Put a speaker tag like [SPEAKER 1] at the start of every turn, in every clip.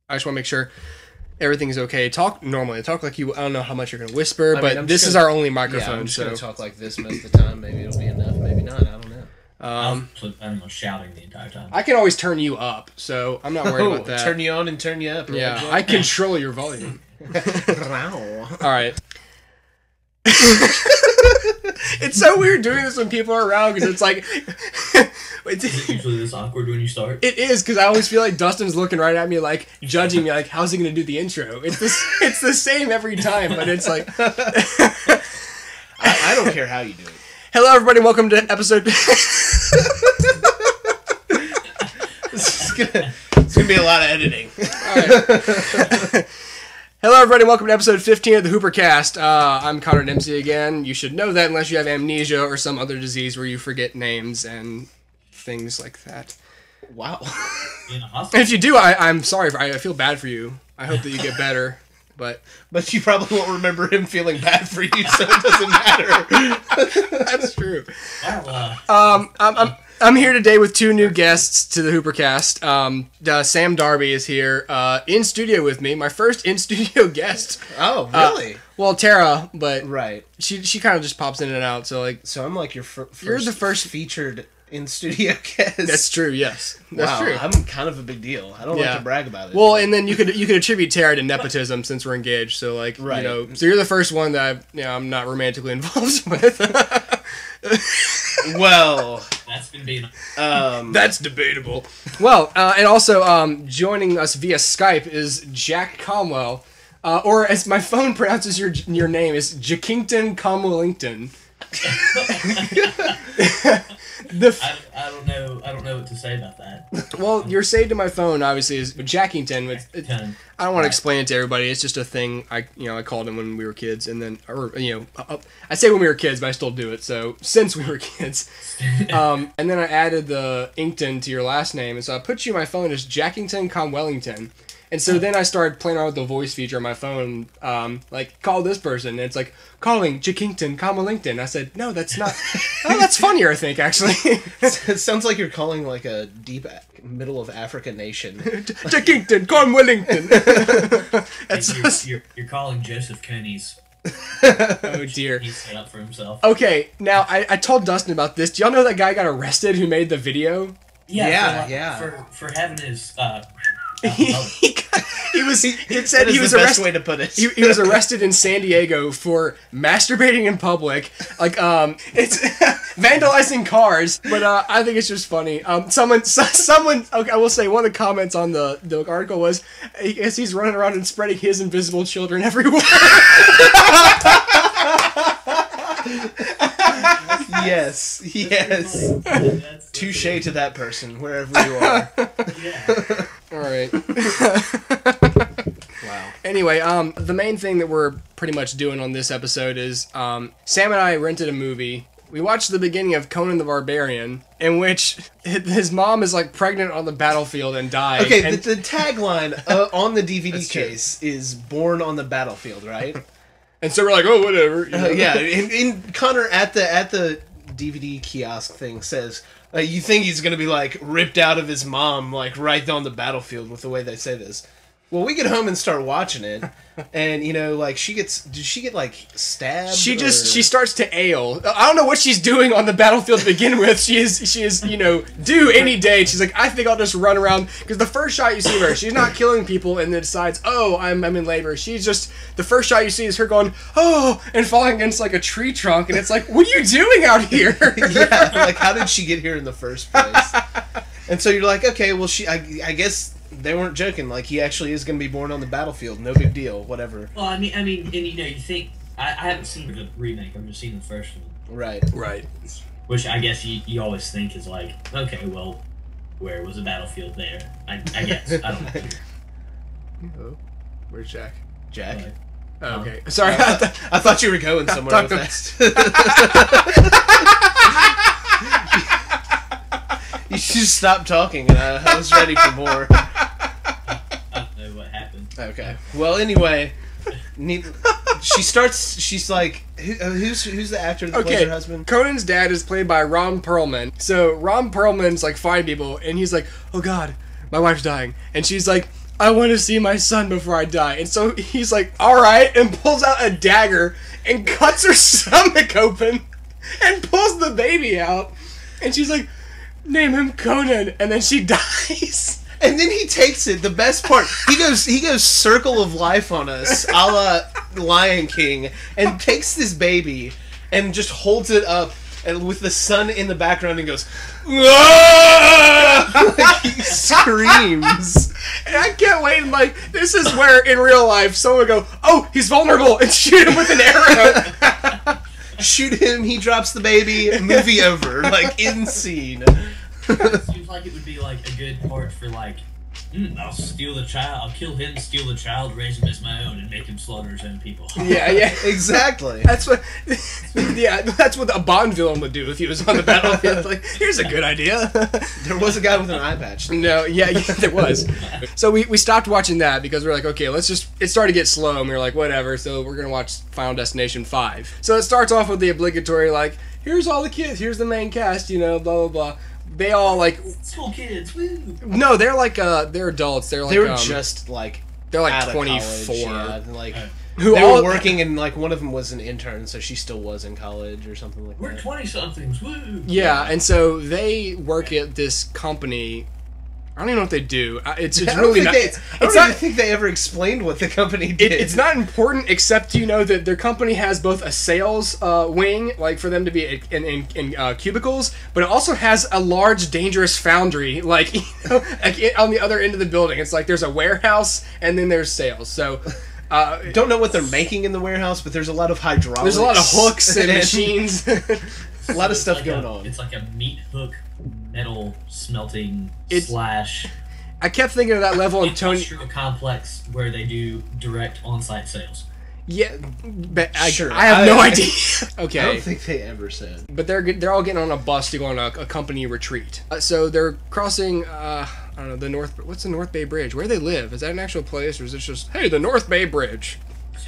[SPEAKER 1] I just want to make sure everything's okay. Talk normally. Talk like you. I don't know how much you're gonna whisper, but
[SPEAKER 2] I'm
[SPEAKER 1] this is our only microphone.
[SPEAKER 2] I'm just
[SPEAKER 1] so
[SPEAKER 2] gonna talk like this most of the time. Maybe it'll be enough. Maybe not. I don't know.
[SPEAKER 3] I'm shouting the entire time.
[SPEAKER 1] I can always turn you up, so I'm not worried about that.
[SPEAKER 2] Turn you on and turn you up.
[SPEAKER 1] Yeah, I control your volume.
[SPEAKER 2] Wow.
[SPEAKER 1] All right. It's so weird doing this when people are around because it's like.
[SPEAKER 3] Is it usually this awkward when you start?
[SPEAKER 1] It is, because I always feel like Dustin's looking right at me, like, judging me, like, how's he going to do the intro? It's the same every time, but it's like...
[SPEAKER 2] I don't care how you do it.
[SPEAKER 1] Hello, everybody, welcome to episode...
[SPEAKER 2] It's gonna be a lot of editing.
[SPEAKER 1] Alright. Hello, everybody, welcome to episode 15 of the HooperCast. I'm Connor Dempsey again. You should know that unless you have amnesia or some other disease where you forget names and... things like that.
[SPEAKER 2] Wow.
[SPEAKER 1] And if you do, I'm sorry. I feel bad for you. I hope that you get better. But
[SPEAKER 2] you probably won't remember him feeling bad for you, so it doesn't matter.
[SPEAKER 1] That's true. I'm here today with two new guests to the HooperCast. Sam Darby is here in studio with me. My first in studio guest.
[SPEAKER 2] Oh, really?
[SPEAKER 1] Well, Tara, but
[SPEAKER 2] right.
[SPEAKER 1] She kind of just pops in and out. So I'm
[SPEAKER 2] like your
[SPEAKER 1] you're the first
[SPEAKER 2] featured in studio guest.
[SPEAKER 1] That's true. Yes, that's true.
[SPEAKER 2] I'm kind of a big deal. I don't like to brag about it.
[SPEAKER 1] Well, and then you could attribute Tara to nepotism since we're engaged. So right. So you're the first one that I'm not romantically involved with.
[SPEAKER 2] Well,
[SPEAKER 3] that's been being.
[SPEAKER 1] That's debatable. Well, and also joining us via Skype is Jack Conwell, or as my phone pronounces your name is Jackington Conwellington.
[SPEAKER 3] I don't know what to say about that.
[SPEAKER 1] Well, your saved to my phone obviously is Jackington. I don't want to explain it to everybody. It's just a thing I called him when we were kids, and then I say when we were kids, but I still do it. So since we were kids, and then I added the Inkton to your last name, and so I put you in my phone as Jackington Conwellington. And so then I started playing around with the voice feature on my phone, like, call this person. And it's like, calling Jackington, Conwellington. I said, no, that's not. Oh, that's funnier, I think, actually.
[SPEAKER 2] It sounds like you're calling, like, a deep middle of Africa nation.
[SPEAKER 1] Jackington, Conwellington.
[SPEAKER 3] You're calling Joseph Kony's.
[SPEAKER 1] Oh, dear.
[SPEAKER 3] He's set up for himself.
[SPEAKER 1] Okay, now, I told Dustin about this. Do y'all know that guy got arrested who made the video?
[SPEAKER 3] Yeah. For having his...
[SPEAKER 1] He was
[SPEAKER 2] the best way to put it.
[SPEAKER 1] He was arrested in San Diego for masturbating in public, like it's vandalizing cars. But I think it's just funny. Someone. Okay, I will say one of the comments on the article was, as he's running around and spreading his invisible children everywhere.
[SPEAKER 2] Yes. Touche to that person, wherever you are.
[SPEAKER 3] Yeah.
[SPEAKER 1] All right.
[SPEAKER 2] Wow.
[SPEAKER 1] Anyway, the main thing that we're pretty much doing on this episode is Sam and I rented a movie. We watched the beginning of Conan the Barbarian, in which his mom is like pregnant on the battlefield and dying.
[SPEAKER 2] Okay, the tagline on the DVD case is "Born on the Battlefield," right?
[SPEAKER 1] And so we're like, oh, whatever.
[SPEAKER 2] Yeah, and Connor at the DVD kiosk thing says, you think he's going to be, like, ripped out of his mom, like, right on the battlefield with the way they say this. Well, we get home and start watching it, and, like, did she get, like, stabbed?
[SPEAKER 1] She starts to ail. I don't know what she's doing on the battlefield to begin with. She is, due any day. She's like, I think I'll just run around, because the first shot you see of her, she's not killing people and then decides, oh, I'm in labor. She's just, the first shot you see is her going, oh, and falling against, like, a tree trunk, and it's like, what are you doing out here?
[SPEAKER 2] Yeah, like, how did she get here in the first place? And so you're like, okay, well, I guess... They weren't joking. Like, he actually is going to be born on the battlefield. No big deal. Whatever.
[SPEAKER 3] Well, I mean, and you think I haven't seen the remake. I've just seen the first one.
[SPEAKER 1] Right.
[SPEAKER 3] Which I guess you always think is like, okay, well, where was the battlefield there? I guess I don't know.
[SPEAKER 1] Oh, where's Jack?
[SPEAKER 2] Jack.
[SPEAKER 1] Oh, okay. Sorry.
[SPEAKER 2] I thought you were going somewhere with that. You just stopped talking, and I was ready for more.
[SPEAKER 3] I don't know what happened.
[SPEAKER 2] Okay. Well, anyway, she's like, who's the actor that plays her husband?
[SPEAKER 1] Conan's dad is played by Ron Perlman. So Ron Perlman's like fighting people, and he's like, oh God, my wife's dying. And she's like, I want to see my son before I die. And so he's like, all right, and pulls out a dagger and cuts her stomach open and pulls the baby out. And she's like, name him Conan. And then she dies.
[SPEAKER 2] And then he takes it. The best part, he goes circle of life on us, a la Lion King, and takes this baby and just holds it up, and with the sun in the background, and goes, "Aah!" Like, he screams.
[SPEAKER 1] And I can't wait. And like, this is where in real life someone would go, "Oh, he's vulnerable," and shoot him with an arrow.
[SPEAKER 2] Shoot him. He drops the baby. Movie over. Like, in scene.
[SPEAKER 3] It seems like it would be like a good part for like, I'll steal the child, I'll kill him, steal the child, raise him as my own, and make him slaughter his own people.
[SPEAKER 1] Yeah,
[SPEAKER 2] exactly.
[SPEAKER 1] That's what a Bond villain would do if he was on the battlefield. Like, here's a good idea.
[SPEAKER 2] There was a guy with an eye patch.
[SPEAKER 1] No, yeah, there was. So we stopped watching that because we were like, okay, it started to get slow, and we were like, whatever, so we're going to watch Final Destination 5. So it starts off with the obligatory, like, here's all the kids, here's the main cast, blah, blah, blah. They all, like...
[SPEAKER 3] School kids, woo!
[SPEAKER 1] No, they're like, they're adults. They're like,
[SPEAKER 2] they were just, like...
[SPEAKER 1] They're like
[SPEAKER 2] out of
[SPEAKER 1] 24.
[SPEAKER 2] College, yeah, like...
[SPEAKER 1] Who
[SPEAKER 2] they
[SPEAKER 1] all
[SPEAKER 2] were working, and like one of them was an intern, so she still was in college or something like that.
[SPEAKER 3] We're 20-somethings, woo!
[SPEAKER 1] Yeah, and so they work at this company. I don't even know what they do. It's really not.
[SPEAKER 2] I don't even think they ever explained what the company did.
[SPEAKER 1] It's not important, except that their company has both a sales wing, like for them to be in cubicles, but it also has a large, dangerous foundry, like, like on the other end of the building. It's like there's a warehouse and then there's sales. So.
[SPEAKER 2] Don't know what they're making in the warehouse, but there's a lot of hydraulics.
[SPEAKER 1] There's a lot of hooks and machines.
[SPEAKER 2] A lot of stuff going on.
[SPEAKER 3] It's like a meat hook metal smelting slash.
[SPEAKER 1] I kept thinking of that level in Tony.
[SPEAKER 3] Industrial complex where they do direct on-site sales.
[SPEAKER 1] Yeah, but
[SPEAKER 2] sure.
[SPEAKER 1] I have no idea. Okay,
[SPEAKER 2] I don't think they ever said.
[SPEAKER 1] But they're all getting on a bus to go on a company retreat. So they're crossing. I don't know, the North. What's the North Bay Bridge? Where do they live? Is that an actual place, or is it just the North Bay Bridge?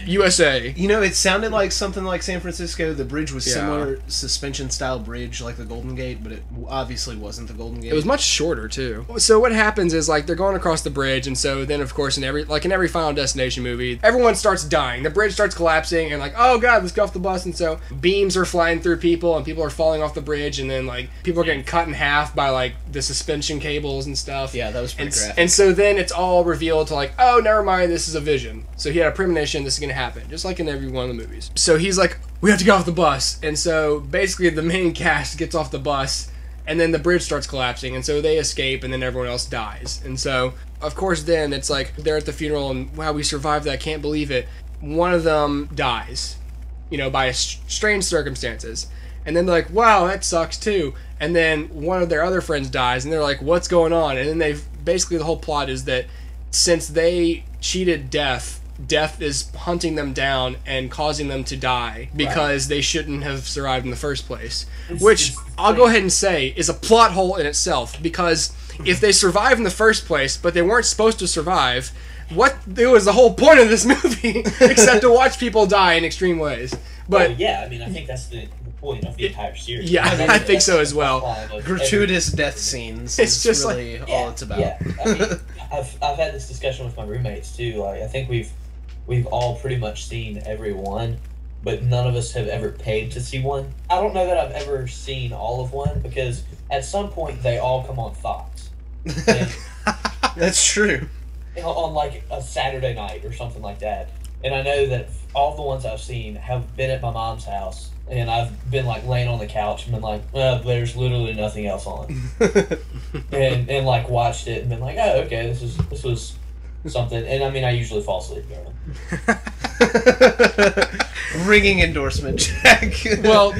[SPEAKER 1] USA.
[SPEAKER 2] It sounded like something like San Francisco. The bridge was similar suspension-style bridge like the Golden Gate, but it obviously wasn't the Golden Gate.
[SPEAKER 1] It was much shorter, too. So what happens is, like, they're going across the bridge, and so then, of course, in every Final Destination movie, everyone starts dying. The bridge starts collapsing, and like, oh, God, let's go off the bus, and so beams are flying through people, and people are falling off the bridge, and then, like, people are getting cut in half by, like, the suspension cables and stuff.
[SPEAKER 2] Yeah, that was pretty graphic.
[SPEAKER 1] And so then it's all revealed to, like, oh, never mind, this is a vision. So he had a premonition, this is going to happen, just like in every one of the movies. So he's like, we have to get off the bus. And so basically the main cast gets off the bus, and then the bridge starts collapsing, and so they escape, and then everyone else dies. And so, of course, then it's like they're at the funeral, and wow, we survived that, can't believe it. One of them dies, by strange circumstances. And then they're like, wow, that sucks too. And then one of their other friends dies, and they're like, what's going on? And then basically the whole plot is that since they cheated death is hunting them down and causing them to die because they shouldn't have survived in the first place. Which, I'll go ahead and say, is a plot hole in itself, because if they survived in the first place, but they weren't supposed to survive, it was the whole point of this movie, except to watch people die in extreme ways. But
[SPEAKER 3] I think that's the point of the entire series.
[SPEAKER 1] Yeah, I think so as well.
[SPEAKER 2] Gratuitous death scenes.
[SPEAKER 1] It's just
[SPEAKER 2] really all it's about.
[SPEAKER 3] Yeah, I mean, I've had this discussion with my roommates too. Like, I think we've all pretty much seen every one, but none of us have ever paid to see one. I don't know that I've ever seen all of one, because at some point they all come on Fox.
[SPEAKER 2] That's true.
[SPEAKER 3] On like a Saturday night or something like that. And I know that all the ones I've seen have been at my mom's house, and I've been like laying on the couch and been like, well, there's literally nothing else on. and like watched it and been like, oh, okay, this was something. And I mean, I usually fall asleep during it.
[SPEAKER 2] Ringing endorsement check.
[SPEAKER 1] Well,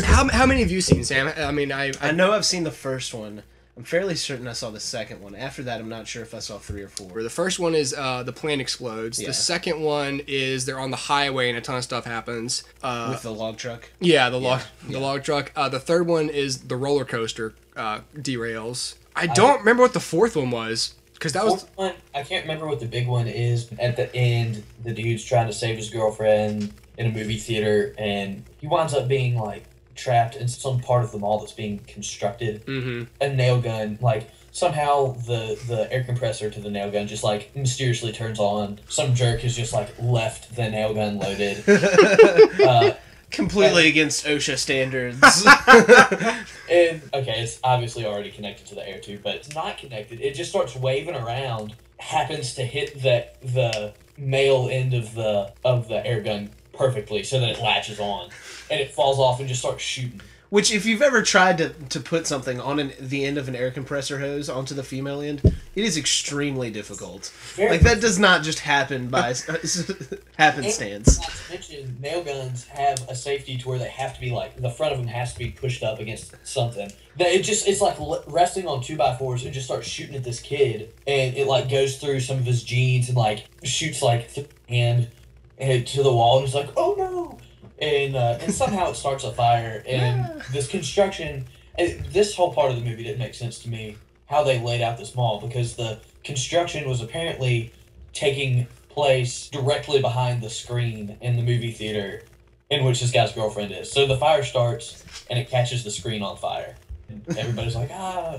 [SPEAKER 1] how many have you seen, Sam? I mean, I
[SPEAKER 2] know I've seen the first one. I'm fairly certain I saw the second one. After that, I'm not sure if I saw 3 or 4.
[SPEAKER 1] The first one is the plane explodes. Yeah. The second one is they're on the highway and a ton of stuff happens.
[SPEAKER 2] With the log truck?
[SPEAKER 1] Yeah, the log truck. The third one is the roller coaster derails. I don't remember what the fourth one was, because that was...
[SPEAKER 3] One, I can't remember what the big one is. At the end, the dude's trying to save his girlfriend in a movie theater, and he winds up being, like, trapped in some part of the mall that's being constructed. Mm-hmm. A nail gun. Like, somehow the air compressor to the nail gun just like mysteriously turns on. Some jerk has just like left the nail gun loaded.
[SPEAKER 2] Completely against OSHA standards.
[SPEAKER 3] And okay, it's obviously already connected to the air tube, but it's not connected. It just starts waving around, happens to hit the male end of the air gun perfectly so that it latches on, and it falls off and just starts shooting.
[SPEAKER 2] Which, if you've ever tried to put something on the end of an air compressor hose onto the female end, it is extremely difficult. That does not just happen by happenstance.
[SPEAKER 3] Not to mention, nail guns have a safety to where they have to be like, the front of them has to be pushed up against something. It's like resting on 2x4s and just starts shooting at this kid, and it like goes through some of his jeans and like shoots like through his hand to the wall, and he's like, oh no! And somehow it starts a fire, and this construction, and this whole part of the movie didn't make sense to me, how they laid out this mall, because the construction was apparently taking place directly behind the screen in the movie theater in which this guy's girlfriend is. So the fire starts, and it catches the screen on fire. And everybody's like, I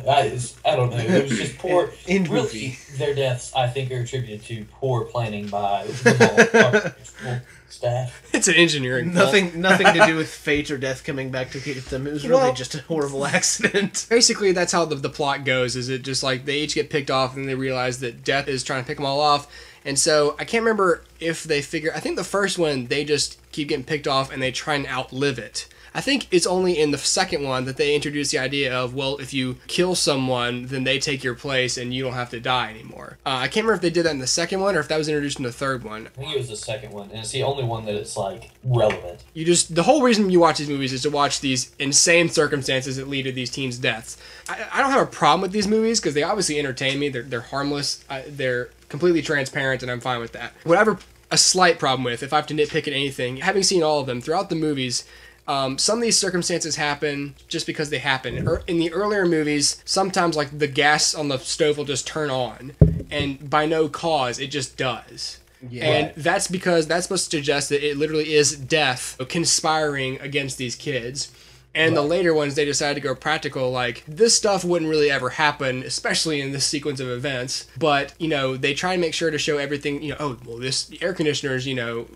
[SPEAKER 3] don't know. It was just poor. Really, their deaths, I think, are attributed to poor planning by the mall staff.
[SPEAKER 1] It's an engineering
[SPEAKER 2] nothing to do with fate or death coming back to get them. It was really just a horrible accident.
[SPEAKER 1] Basically, that's how the plot goes. Is it just like they each get picked off, and they realize that death is trying to pick them all off. And so I can't remember if they figure. I think the first one they just keep getting picked off, and they try and outlive it. I think it's only in the second one that they introduce the idea of, well, if you kill someone, then they take your place and you don't have to die anymore. I can't remember if they did that in the second one or if that was introduced in the third one.
[SPEAKER 3] I think it was the second one, and it's the only one that it's, like, relevant.
[SPEAKER 1] The whole reason you watch these movies is to watch these insane circumstances that lead to these teens' deaths. I don't have a problem with these movies because they obviously entertain me. They're harmless. They're completely transparent, and I'm fine with that. Whatever a slight problem with, if I have to nitpick at anything, having seen all of them throughout the movies, some of these circumstances happen just because they happen. In the earlier movies, sometimes like the gas on the stove will just turn on, and by no cause, it just does. Yeah. And that's because that's supposed to suggest that it literally is death conspiring against these kids. And the later ones, they decided to go practical, like, this stuff wouldn't really ever happen, especially in this sequence of events. But, they try and make sure to show everything, this air conditioner's,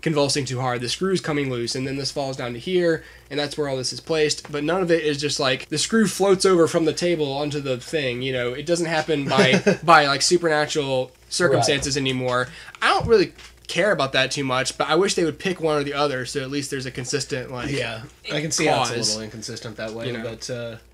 [SPEAKER 1] convulsing too hard, the screw's coming loose, and then this falls down to here, and that's where all this is placed. But none of it is just like, the screw floats over from the table onto the thing, it doesn't happen by like, supernatural circumstances anymore. I don't really care about that too much, but I wish they would pick one or the other, so at least there's a consistent I
[SPEAKER 2] can see how it's a little inconsistent that way, but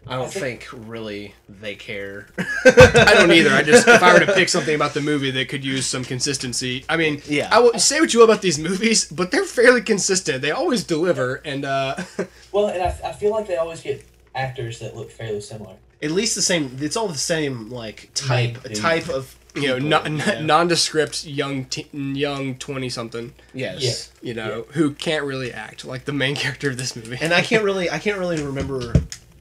[SPEAKER 2] I don't think really they care.
[SPEAKER 1] I don't either. If I were to pick something about the movie that could use some consistency, I mean, I will say what you will about these movies, but they're fairly consistent. They always deliver, and
[SPEAKER 3] well, and I feel like they always get actors that look fairly similar.
[SPEAKER 2] At least the same. It's all the same type of.
[SPEAKER 1] Nondescript young 20-something.
[SPEAKER 2] Yes.
[SPEAKER 1] Who can't really act like the main character of this movie.
[SPEAKER 2] And I can't really remember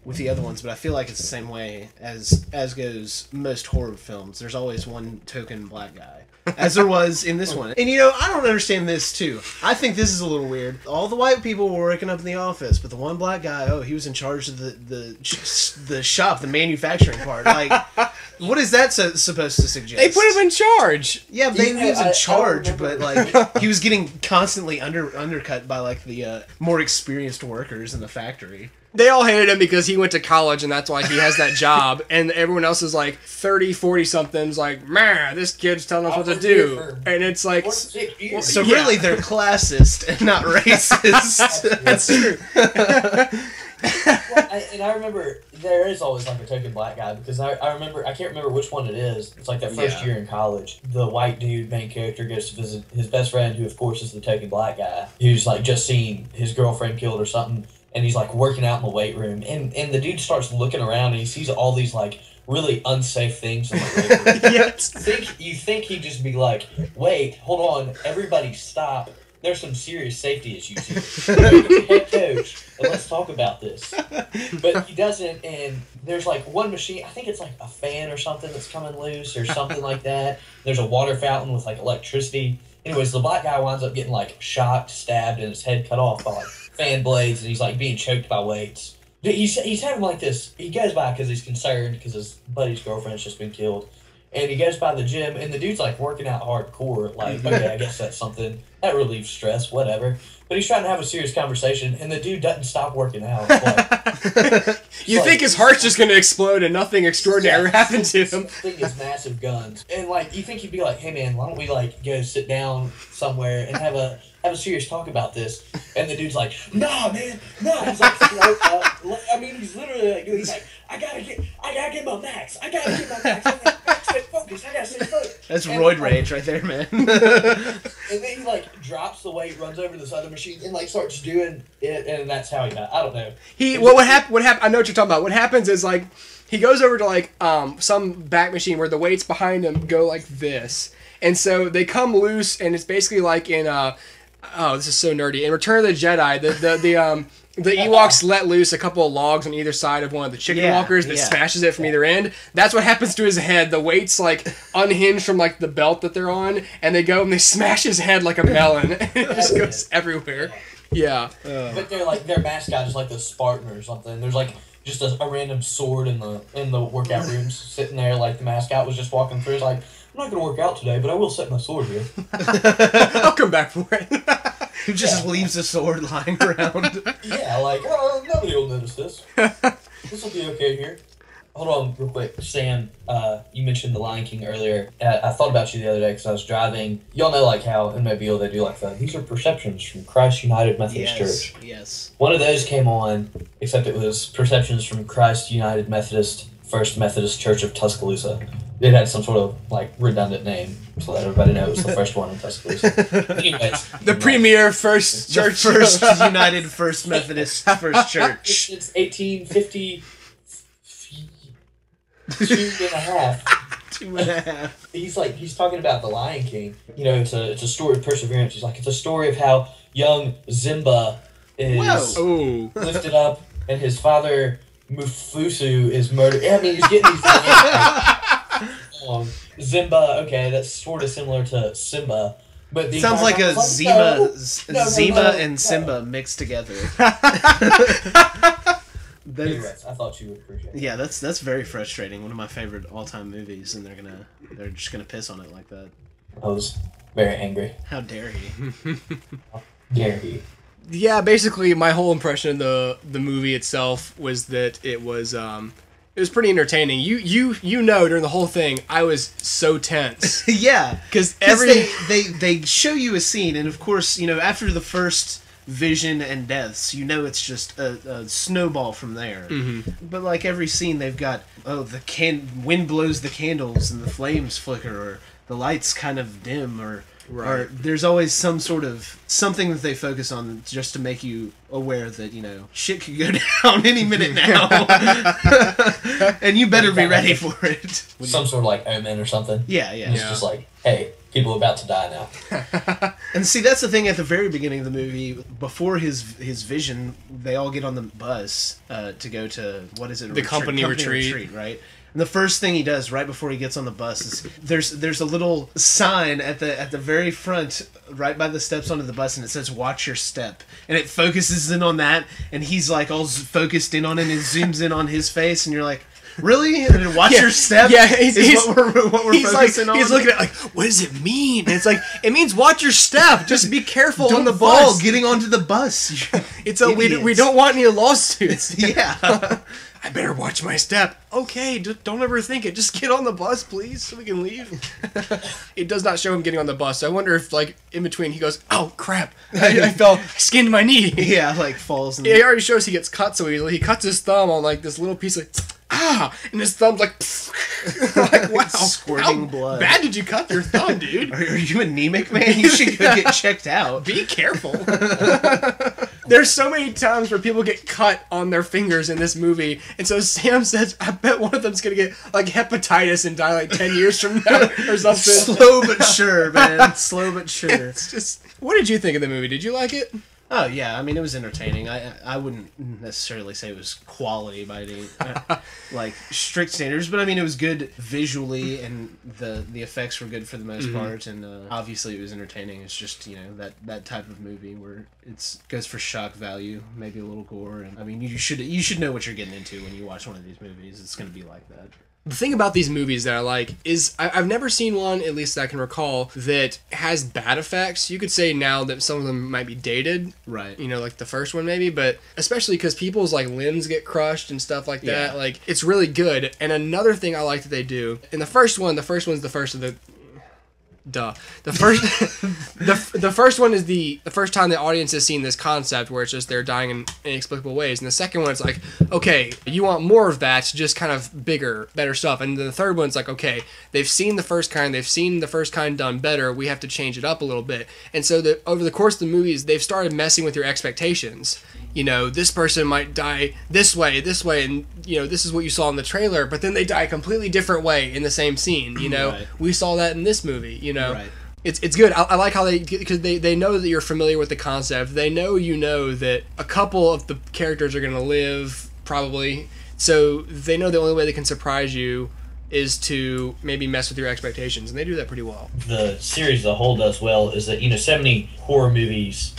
[SPEAKER 2] with the other ones, but I feel like it's the same way as goes most horror films. There's always one token black guy, as there was in this one. And I don't understand this too. I think this is a little weird. All the white people were working up in the office, but the one black guy, he was in charge of the shop, the manufacturing part. Like, what is that supposed to suggest?
[SPEAKER 1] They put him in charge.
[SPEAKER 2] Yeah, he was in charge, but like he was getting constantly undercut by like the more experienced workers in the factory.
[SPEAKER 1] They all hated him because he went to college and that's why he has that job. And everyone else is like 30, 40-somethings like, man, this kid's telling us what to do. And it's like...
[SPEAKER 2] So really they're classist and not racist.
[SPEAKER 1] That's true.
[SPEAKER 3] And I remember there is always like a token black guy because I can't remember which one it is. It's like that first year in college. The white dude, main character, goes to visit his best friend, who of course is the token black guy, who's like just seen his girlfriend killed or something. And he's like working out in the weight room, and the dude starts looking around, and he sees all these like really unsafe things in the weight room.
[SPEAKER 1] Yes.
[SPEAKER 3] You think he'd just be like, "Wait, hold on, everybody, stop! There's some serious safety issues here. Go to the head coach, and let's talk about this." But he doesn't, and there's like one machine. I think it's like a fan or something that's coming loose, or something like that. There's a water fountain with like electricity. Anyways, the black guy winds up getting like shocked, stabbed, and his head cut off by like fan blades, and he's like being choked by weights. He's having like this. He goes by because he's concerned because his buddy's girlfriend's just been killed, and he goes by the gym, and the dude's like working out hardcore. Like, okay, I guess that's something that relieves stress, whatever. But he's trying to have a serious conversation, and the dude doesn't stop working out.
[SPEAKER 1] You think his heart's just gonna explode and nothing extraordinary happened to him?
[SPEAKER 3] Thing is massive guns, and like you think he'd be like, "Hey man, why don't we like go sit down somewhere and have a serious talk about this?" And the dude's like, "Nah, man, no." He's like, I mean, he's literally like, he's like, I gotta get my max. I gotta get my max. Stay focused. I gotta stay focused.
[SPEAKER 2] That's roid rage right there, man.
[SPEAKER 3] And then he like drops the weight, runs over to this other machine, and like starts doing it, and that's how he got. I don't know.
[SPEAKER 1] What happened? I know what you're talking about. What happens is like he goes over to like some back machine where the weights behind him go like this, and so they come loose, and it's basically like in oh, this is so nerdy. In Return of the Jedi, the Ewoks let loose a couple of logs on either side of one of the chicken walkers that smashes it from either end. That's what happens to his head. The weights like unhinge from like the belt that they're on, and they go and they smash his head like a melon. And it just goes everywhere. Yeah.
[SPEAKER 3] But they're like their mascot is like the Spartan or something. There's like just a random sword in the workout rooms sitting there. Like the mascot was just walking through. It's like, I'm not gonna work out today, but I will set my sword here.
[SPEAKER 1] I'll come back for it.
[SPEAKER 2] Who just leaves the sword lying around.
[SPEAKER 3] Yeah, like, oh, nobody will notice this. This will be okay here. Hold on real quick. Sam, you mentioned The Lion King earlier. I thought about you the other day because I was driving. Y'all know like how in Mobile they do like these are perceptions from Christ United Methodist Church.
[SPEAKER 2] Yes.
[SPEAKER 3] One of those came on, except it was perceptions from Christ United Methodist First Methodist Church of Tuscaloosa. It had some sort of like redundant name so that everybody knows it was the first one in Tuscaloosa. Anyways,
[SPEAKER 1] the premier first church,
[SPEAKER 2] First United First Methodist First Church.
[SPEAKER 3] It's 1850. 2.5.
[SPEAKER 2] 2.5.
[SPEAKER 3] He's talking about The Lion King. You know, it's a story of perseverance. He's like, it's a story of how young Simba is lifted up and his father Mufusu is murdered. I mean, he's getting these Simba, okay, that's sort of similar to Simba. But
[SPEAKER 2] sounds like a Zima and Simba mixed together.
[SPEAKER 3] Anyways, I thought you would appreciate it.
[SPEAKER 2] Yeah, that's very frustrating. One of my favorite all-time movies, and they're just gonna piss on it like that.
[SPEAKER 3] I was very angry.
[SPEAKER 2] How dare he?
[SPEAKER 3] How dare he?
[SPEAKER 1] Yeah, basically my whole impression of the movie itself was that it was pretty entertaining. You know, during the whole thing, I was so tense.
[SPEAKER 2] Yeah,
[SPEAKER 1] because
[SPEAKER 2] they show you a scene, and of course, you know, after the first vision and deaths, you know, it's just a snowball from there. Mm-hmm. But like every scene, they've got wind blows the candles and the flames flicker, or the lights kind of dim, or there's always some sort of something that they focus on just to make you aware that, you know, shit could go down any minute now. And you better be ready for it.
[SPEAKER 3] Some sort of like omen or something.
[SPEAKER 2] Yeah.
[SPEAKER 3] It's just like, hey, people are about to die now.
[SPEAKER 2] And see, that's the thing at the very beginning of the movie. Before his vision, they all get on the bus to go to, what is it?
[SPEAKER 1] The company retreat,
[SPEAKER 2] right? And the first thing he does right before he gets on the bus is there's a little sign at the very front, right by the steps onto the bus, and it says "Watch your step," and it focuses in on that, and he's like all focused in on it, and it zooms in on his face, and you're like, really? And watch your step?
[SPEAKER 1] Yeah, he's
[SPEAKER 2] what we're focusing on.
[SPEAKER 1] He's looking at like, what does it mean? And it's like, it means watch your step. Just be careful
[SPEAKER 2] don't
[SPEAKER 1] on the
[SPEAKER 2] fall
[SPEAKER 1] bus.
[SPEAKER 2] Getting onto the bus.
[SPEAKER 1] It's we don't want any lawsuits.
[SPEAKER 2] Yeah.
[SPEAKER 1] I better watch my step. Okay, don't overthink it. Just get on the bus, please, so we can leave. It does not show him getting on the bus. So I wonder if, like, in between he goes, oh, crap. I fell, I skinned my knee.
[SPEAKER 2] Yeah, like falls.
[SPEAKER 1] It already shows he gets cut so easily. He cuts his thumb on, like, this little piece of... and his thumb's like... like, wow.
[SPEAKER 2] Squirting blood.
[SPEAKER 1] Bad did you cut your thumb, dude?
[SPEAKER 2] Are you anemic, man? You should go get checked out.
[SPEAKER 1] Be careful. There's so many times where people get cut on their fingers in this movie, and so Sam says, I bet one of them's gonna get, like, hepatitis and die, like, 10 years from now, or something.
[SPEAKER 2] Slow but sure, man. Slow but sure.
[SPEAKER 1] It's just... What did you think of the movie? Did you like it?
[SPEAKER 2] Oh yeah, I mean it was entertaining. I wouldn't necessarily say it was quality by any like strict standards, but I mean it was good visually, and the effects were good for the most part, and obviously it was entertaining. It's just that type of movie where it goes for shock value, maybe a little gore, and I mean you should know what you're getting into when you watch one of these movies. It's going to be like that.
[SPEAKER 1] The thing about these movies that I like is I've never seen one, at least that I can recall, that has bad effects. You could say now that some of them might be dated.
[SPEAKER 2] Right.
[SPEAKER 1] Like the first one maybe, but especially because people's like limbs get crushed and stuff like that. Like it's really good. And another thing I like that they do, in the first one's the first of the... Duh. The first one is the first time the audience has seen this concept where it's just they're dying in inexplicable ways, and the second one it's like, okay, you want more of that, just kind of bigger, better stuff, and the third one's like, okay, they've seen the first kind done better, we have to change it up a little bit, and so over the course of the movies they've started messing with your expectations. This person might die this way, and this is what you saw in the trailer, but then they die a completely different way in the same scene.
[SPEAKER 2] Right.
[SPEAKER 1] We saw that in this movie.
[SPEAKER 2] Right.
[SPEAKER 1] It's good. I like how because they know that you're familiar with the concept. They know that a couple of the characters are going to live probably, so they know the only way they can surprise you is to maybe mess with your expectations, and they do that pretty well.
[SPEAKER 3] The series as a whole does well is that so many horror movies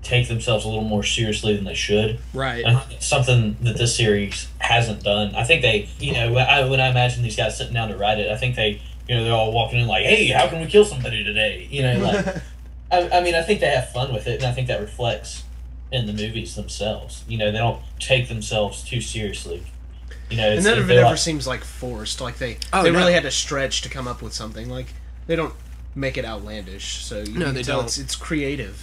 [SPEAKER 3] take themselves a little more seriously than they should.
[SPEAKER 1] Right.
[SPEAKER 3] And it's something that this series hasn't done. I think they, when I imagine these guys sitting down to write it, I think they, they're all walking in like, hey, how can we kill somebody today? I think they have fun with it, and I think that reflects in the movies themselves. They don't take themselves too seriously.
[SPEAKER 2] And none of it ever seems like forced. Like they really had to stretch to come up with something. Like they don't make it outlandish, so they don't. It's creative,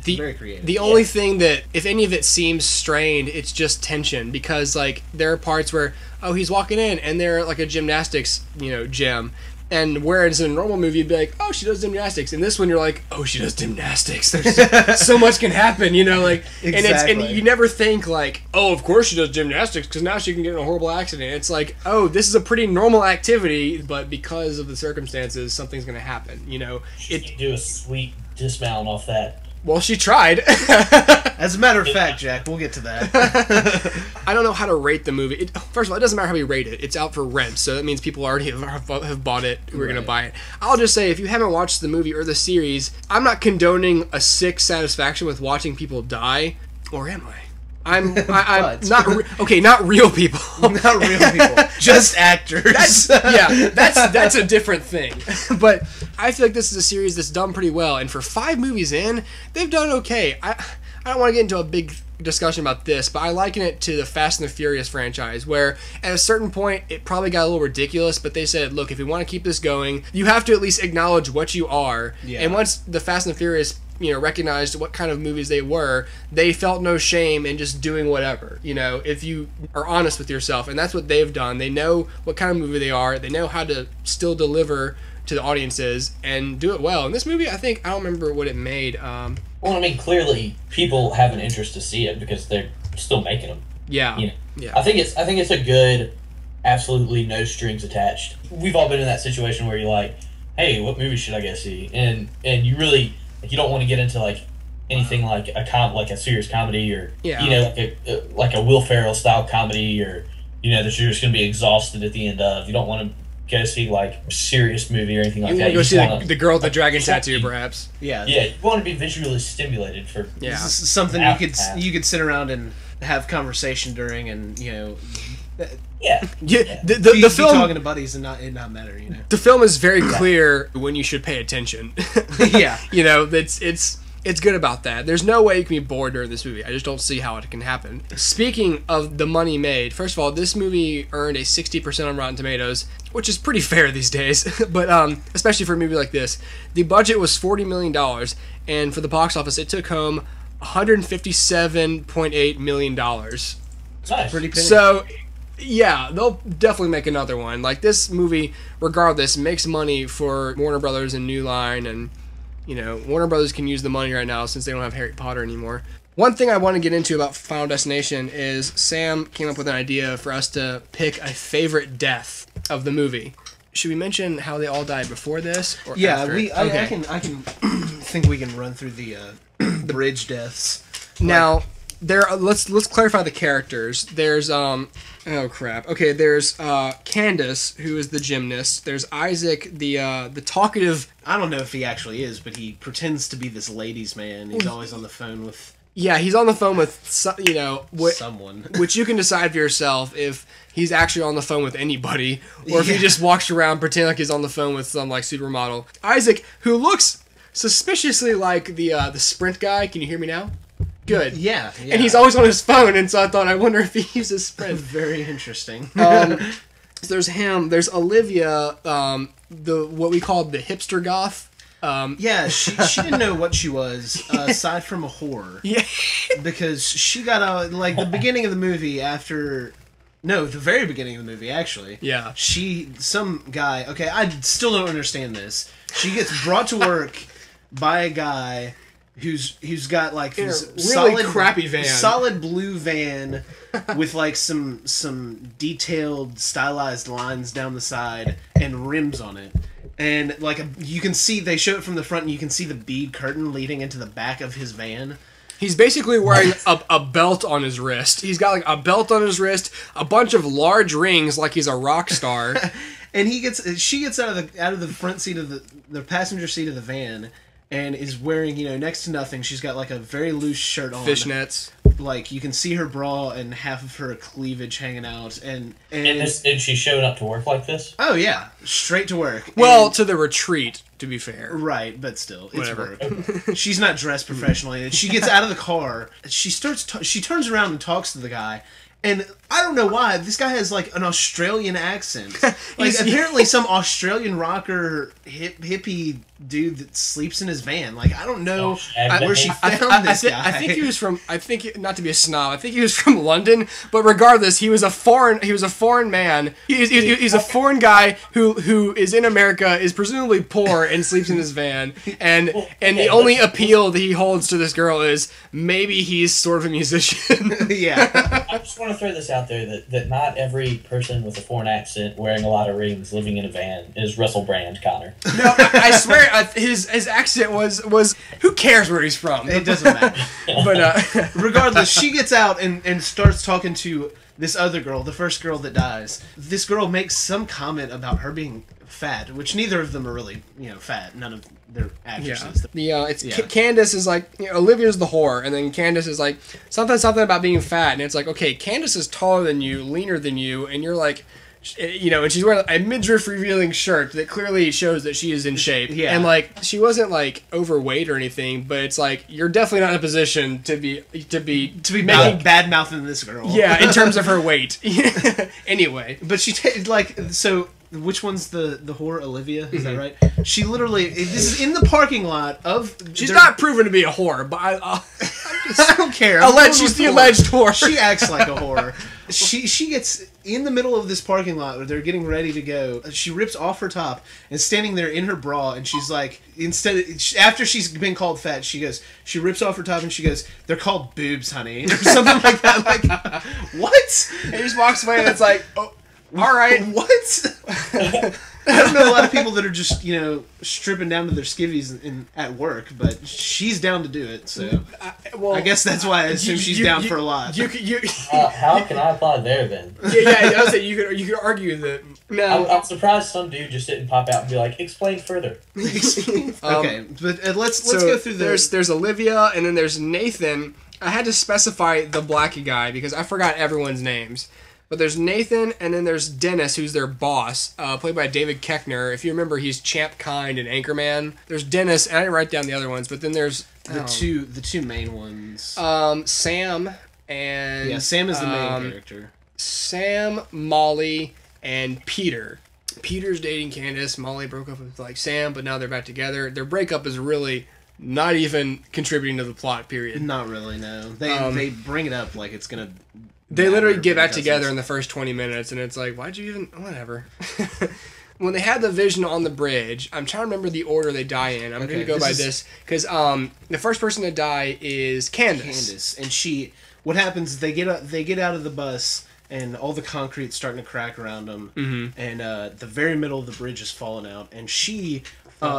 [SPEAKER 2] very creative.
[SPEAKER 1] The only thing that, if any of it seems strained, it's just tension, because like there are parts where he's walking in and they're like a gymnastics gym, and whereas in a normal movie you'd be like, oh, she does gymnastics, in this one you're like, oh, she does gymnastics. There's so much can happen,
[SPEAKER 2] Exactly.
[SPEAKER 1] and you never think like, oh, of course she does gymnastics because now she can get in a horrible accident. It's like, oh, this is a pretty normal activity, but because of the circumstances something's going to happen.
[SPEAKER 3] It do a sweet dismount off that.
[SPEAKER 1] Well, she tried.
[SPEAKER 2] As a matter of fact, Jack, we'll get to that.
[SPEAKER 1] I don't know how to rate the movie. First of all, it doesn't matter how we rate it. It's out for rent, so that means people already have bought it who are going to buy it. I'll just say, if you haven't watched the movie or the series, I'm not condoning a sick satisfaction with watching people die, or am I? I'm not not real people.
[SPEAKER 2] Not real people. Just actors.
[SPEAKER 1] That's a different thing. But I feel like this is a series that's done pretty well, and for 5 movies in, they've done okay. I don't want to get into a big discussion about this, but I liken it to the Fast and the Furious franchise, where at a certain point it probably got a little ridiculous, but they said, look, if we want to keep this going, you have to at least acknowledge what you are. And once the Fast and the Furious recognized what kind of movies they were, they felt no shame in just doing whatever, if you are honest with yourself, and that's what they've done. They know what kind of movie they are, they know how to still deliver to the audiences and do it well. And this movie, I don't remember what it made.
[SPEAKER 3] Clearly people have an interest to see it because they're still making them.
[SPEAKER 1] Yeah.
[SPEAKER 3] I think it's a good, absolutely no strings attached. We've all been in that situation where you're like, hey, what movie should I go see? And you really, you don't want to get into like anything like a serious comedy, or like a Will Ferrell style comedy, or that you're just going to be exhausted at the end of. You don't want to go see like a serious movie or anything like that.
[SPEAKER 1] You want to go see the girl with the dragon tattoo, perhaps.
[SPEAKER 2] Yeah,
[SPEAKER 3] you want to be visually stimulated for.
[SPEAKER 2] Yeah, this is something you could sit around and have conversation during, and
[SPEAKER 1] the film
[SPEAKER 2] talking to buddies and not matter.
[SPEAKER 1] The film is very clear when you should pay attention. It's good about that. There's no way you can be bored during this movie. I just don't see how it can happen. Speaking of the money made, first of all, this movie earned a 60% on Rotten Tomatoes, which is pretty fair these days, but especially for a movie like this. The budget was $40 million, and for the box office, it took home $157.8 million.
[SPEAKER 3] Nice.
[SPEAKER 2] Pretty penny.
[SPEAKER 1] So, yeah, they'll definitely make another one. Like, this movie, regardless, makes money for Warner Brothers and New Line, and Warner Brothers can use the money right now since they don't have Harry Potter anymore. One thing I want to get into about Final Destination is Sam came up with an idea for us to pick a favorite death of the movie. Should we mention how they all died before this? Or after?
[SPEAKER 2] I can think we can run through the bridge deaths.
[SPEAKER 1] Now, let's clarify the characters. There's oh crap. Okay, there's Candace, who is the gymnast. There's Isaac, the talkative.
[SPEAKER 2] I don't know if he actually is, but he pretends to be this ladies' man. He's always on the phone with.
[SPEAKER 1] Yeah, he's on the phone with
[SPEAKER 2] someone,
[SPEAKER 1] which you can decide for yourself if he's actually on the phone with anybody, or if he just walks around pretending like he's on the phone with some like supermodel. Isaac, who looks suspiciously like the Sprint guy. Can you hear me now? Good.
[SPEAKER 2] Yeah.
[SPEAKER 1] And he's always on his phone, and so I thought, I wonder if he uses Sprint.
[SPEAKER 2] Very interesting.
[SPEAKER 1] So there's him. There's Olivia, what we call the hipster goth.
[SPEAKER 2] Yeah, she didn't know what she was aside from a whore.
[SPEAKER 1] Yeah.
[SPEAKER 2] Because she got like the beginning of the movie the very beginning of the movie actually.
[SPEAKER 1] Yeah.
[SPEAKER 2] Some guy. Okay, I still don't understand this. She gets brought to work by a guy who's got like this
[SPEAKER 1] really crappy van,
[SPEAKER 2] solid blue van with like some detailed stylized lines down the side and rims on it. And like you can see, they show it from the front, and you can see the bead curtain leading into the back of his van.
[SPEAKER 1] He's basically wearing a belt on his wrist. He's got like a belt on his wrist, a bunch of large rings, like he's a rock star.
[SPEAKER 2] And she gets out of the front seat of the passenger seat of the van, and is wearing next to nothing. She's got like a very loose shirt on,
[SPEAKER 1] fishnets.
[SPEAKER 2] Like you can see her bra and half of her cleavage hanging out, and
[SPEAKER 3] she showed up to work like this.
[SPEAKER 2] Oh yeah, straight to work.
[SPEAKER 1] Well, to the retreat, to be fair.
[SPEAKER 2] Right, but still, it's
[SPEAKER 1] Whatever.
[SPEAKER 2] work. She's not dressed professionally, and she gets out of the car. She turns around and talks to the guy. And I don't know why this guy has like an Australian accent. Like apparently some Australian rocker hippie dude that sleeps in his van. Like I don't know where she found this guy.
[SPEAKER 1] I think he was from. Not to be a snob. I think he was from London. But regardless, he was a foreign man. He's a foreign guy who is in America, is presumably poor, and sleeps in his van. And the only appeal that he holds to this girl is maybe he's sort of a musician.
[SPEAKER 2] Yeah.
[SPEAKER 3] I just want to throw this out there that not every person with a foreign accent wearing a lot of rings living in a van is Russell Brand, Connor.
[SPEAKER 1] No, I swear his accent was who cares where he's from?
[SPEAKER 2] It doesn't matter.
[SPEAKER 1] But
[SPEAKER 2] regardless, she gets out and starts talking to this other girl, the first girl that dies. This girl makes some comment about her being fat, which neither of them are really fat. None of their actresses.
[SPEAKER 1] Yeah. Candace is like Olivia's the whore, and then Candace is like something about being fat, and it's like, okay, Candace is taller than you, leaner than you, and you're like, and she's wearing a midriff revealing shirt that clearly shows that she is in shape.
[SPEAKER 2] Yeah.
[SPEAKER 1] And like she wasn't like overweight or anything, but it's like you're definitely not in a position to be
[SPEAKER 2] bad mouthing this girl.
[SPEAKER 1] Yeah, in terms of her weight. Anyway,
[SPEAKER 2] but she so. Which one's the whore? Olivia, is that right? She literally, this is in the parking lot of.
[SPEAKER 1] She's not proven to be a whore, but I
[SPEAKER 2] don't care.
[SPEAKER 1] She's the alleged whore.
[SPEAKER 2] She acts like a whore. She gets in the middle of this parking lot where they're getting ready to go. She rips off her top and standing there in her bra, and she's like, after she's been called fat, she rips off her top and she goes, "They're called boobs, honey," or something like that. Like, what?
[SPEAKER 1] And he just walks away, and it's like, oh. All right.
[SPEAKER 2] What? I don't know a lot of people that are just stripping down to their skivvies at work, but she's down to do it. So I guess that's why I assume she's down for a lot.
[SPEAKER 3] How can I apply there then?
[SPEAKER 1] Yeah. I was saying you could argue that. No,
[SPEAKER 3] I'm surprised some dude just didn't pop out and be like, "Explain further."
[SPEAKER 2] Okay, but let's go through the.
[SPEAKER 1] There's Olivia, and then there's Nathan. I had to specify the black guy because I forgot everyone's names. But there's Nathan, and then there's Dennis, who's their boss, played by David Koechner. If you remember, he's Champ Kind in Anchorman. There's Dennis, and I didn't write down the other ones, but then there's
[SPEAKER 2] the two main ones.
[SPEAKER 1] Sam and
[SPEAKER 2] Sam is the main character.
[SPEAKER 1] Sam, Molly, and Peter. Peter's dating Candace. Molly broke up with Sam, but now they're back together. Their breakup is really not even contributing to the plot. Period.
[SPEAKER 2] Not really. No, they bring it up like it's gonna.
[SPEAKER 1] They literally get back together in the first 20 minutes, and it's like, why'd you even... Whatever. When they had the vision on the bridge, I'm trying to remember the order they die in. I'm going to go by this, because the first person to die is Candace.
[SPEAKER 2] And what happens is they get out of the bus, and all the concrete's starting to crack around them, and the very middle of the bridge is falling out, and she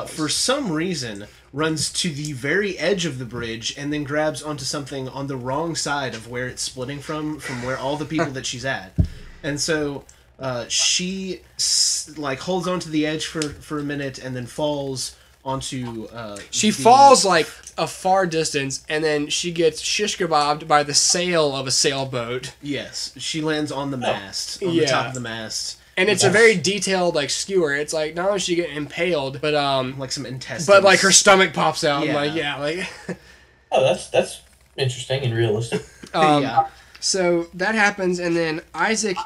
[SPEAKER 2] for some reason, runs to the very edge of the bridge and then grabs onto something on the wrong side of where it's splitting from where all the people that she's at. And so she like holds onto the edge for a minute and then falls onto
[SPEAKER 1] she falls like a far distance, and then she gets shish kebabbed by the sail of a sailboat.
[SPEAKER 2] Yes, she lands on the mast, on the top of the mast.
[SPEAKER 1] And it's a very detailed like skewer. It's like not only does she get impaled, but
[SPEAKER 2] like some intestines,
[SPEAKER 1] but like her stomach pops out.
[SPEAKER 2] Yeah.
[SPEAKER 1] Like
[SPEAKER 3] oh, that's interesting and realistic.
[SPEAKER 2] Yeah.
[SPEAKER 1] So that happens, and then Isaac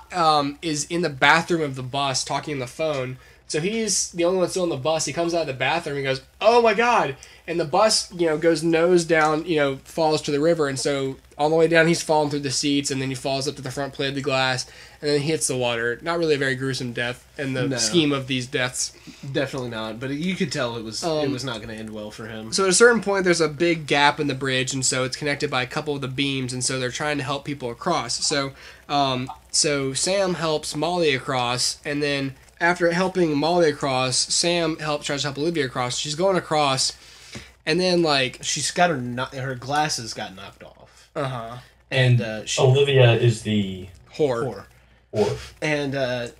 [SPEAKER 1] is in the bathroom of the bus talking on the phone. So he's the only one still on the bus. He comes out of the bathroom and goes, "Oh my god!" And the bus, goes nose down, falls to the river. And so on the way down, he's falling through the seats, and then he falls up to the front plate of the glass, and then he hits the water. Not really a very gruesome death in the scheme of these deaths.
[SPEAKER 2] Definitely not. But you could tell it was not going to end well for him.
[SPEAKER 1] So at a certain point, there's a big gap in the bridge, and so it's connected by a couple of the beams, and so they're trying to help people across. So, so Sam helps Molly across, and then after helping Molly across, Sam tries to help Olivia across. She's going across, and then like
[SPEAKER 2] she's got her glasses got knocked off.
[SPEAKER 3] And Olivia is the
[SPEAKER 2] whore. And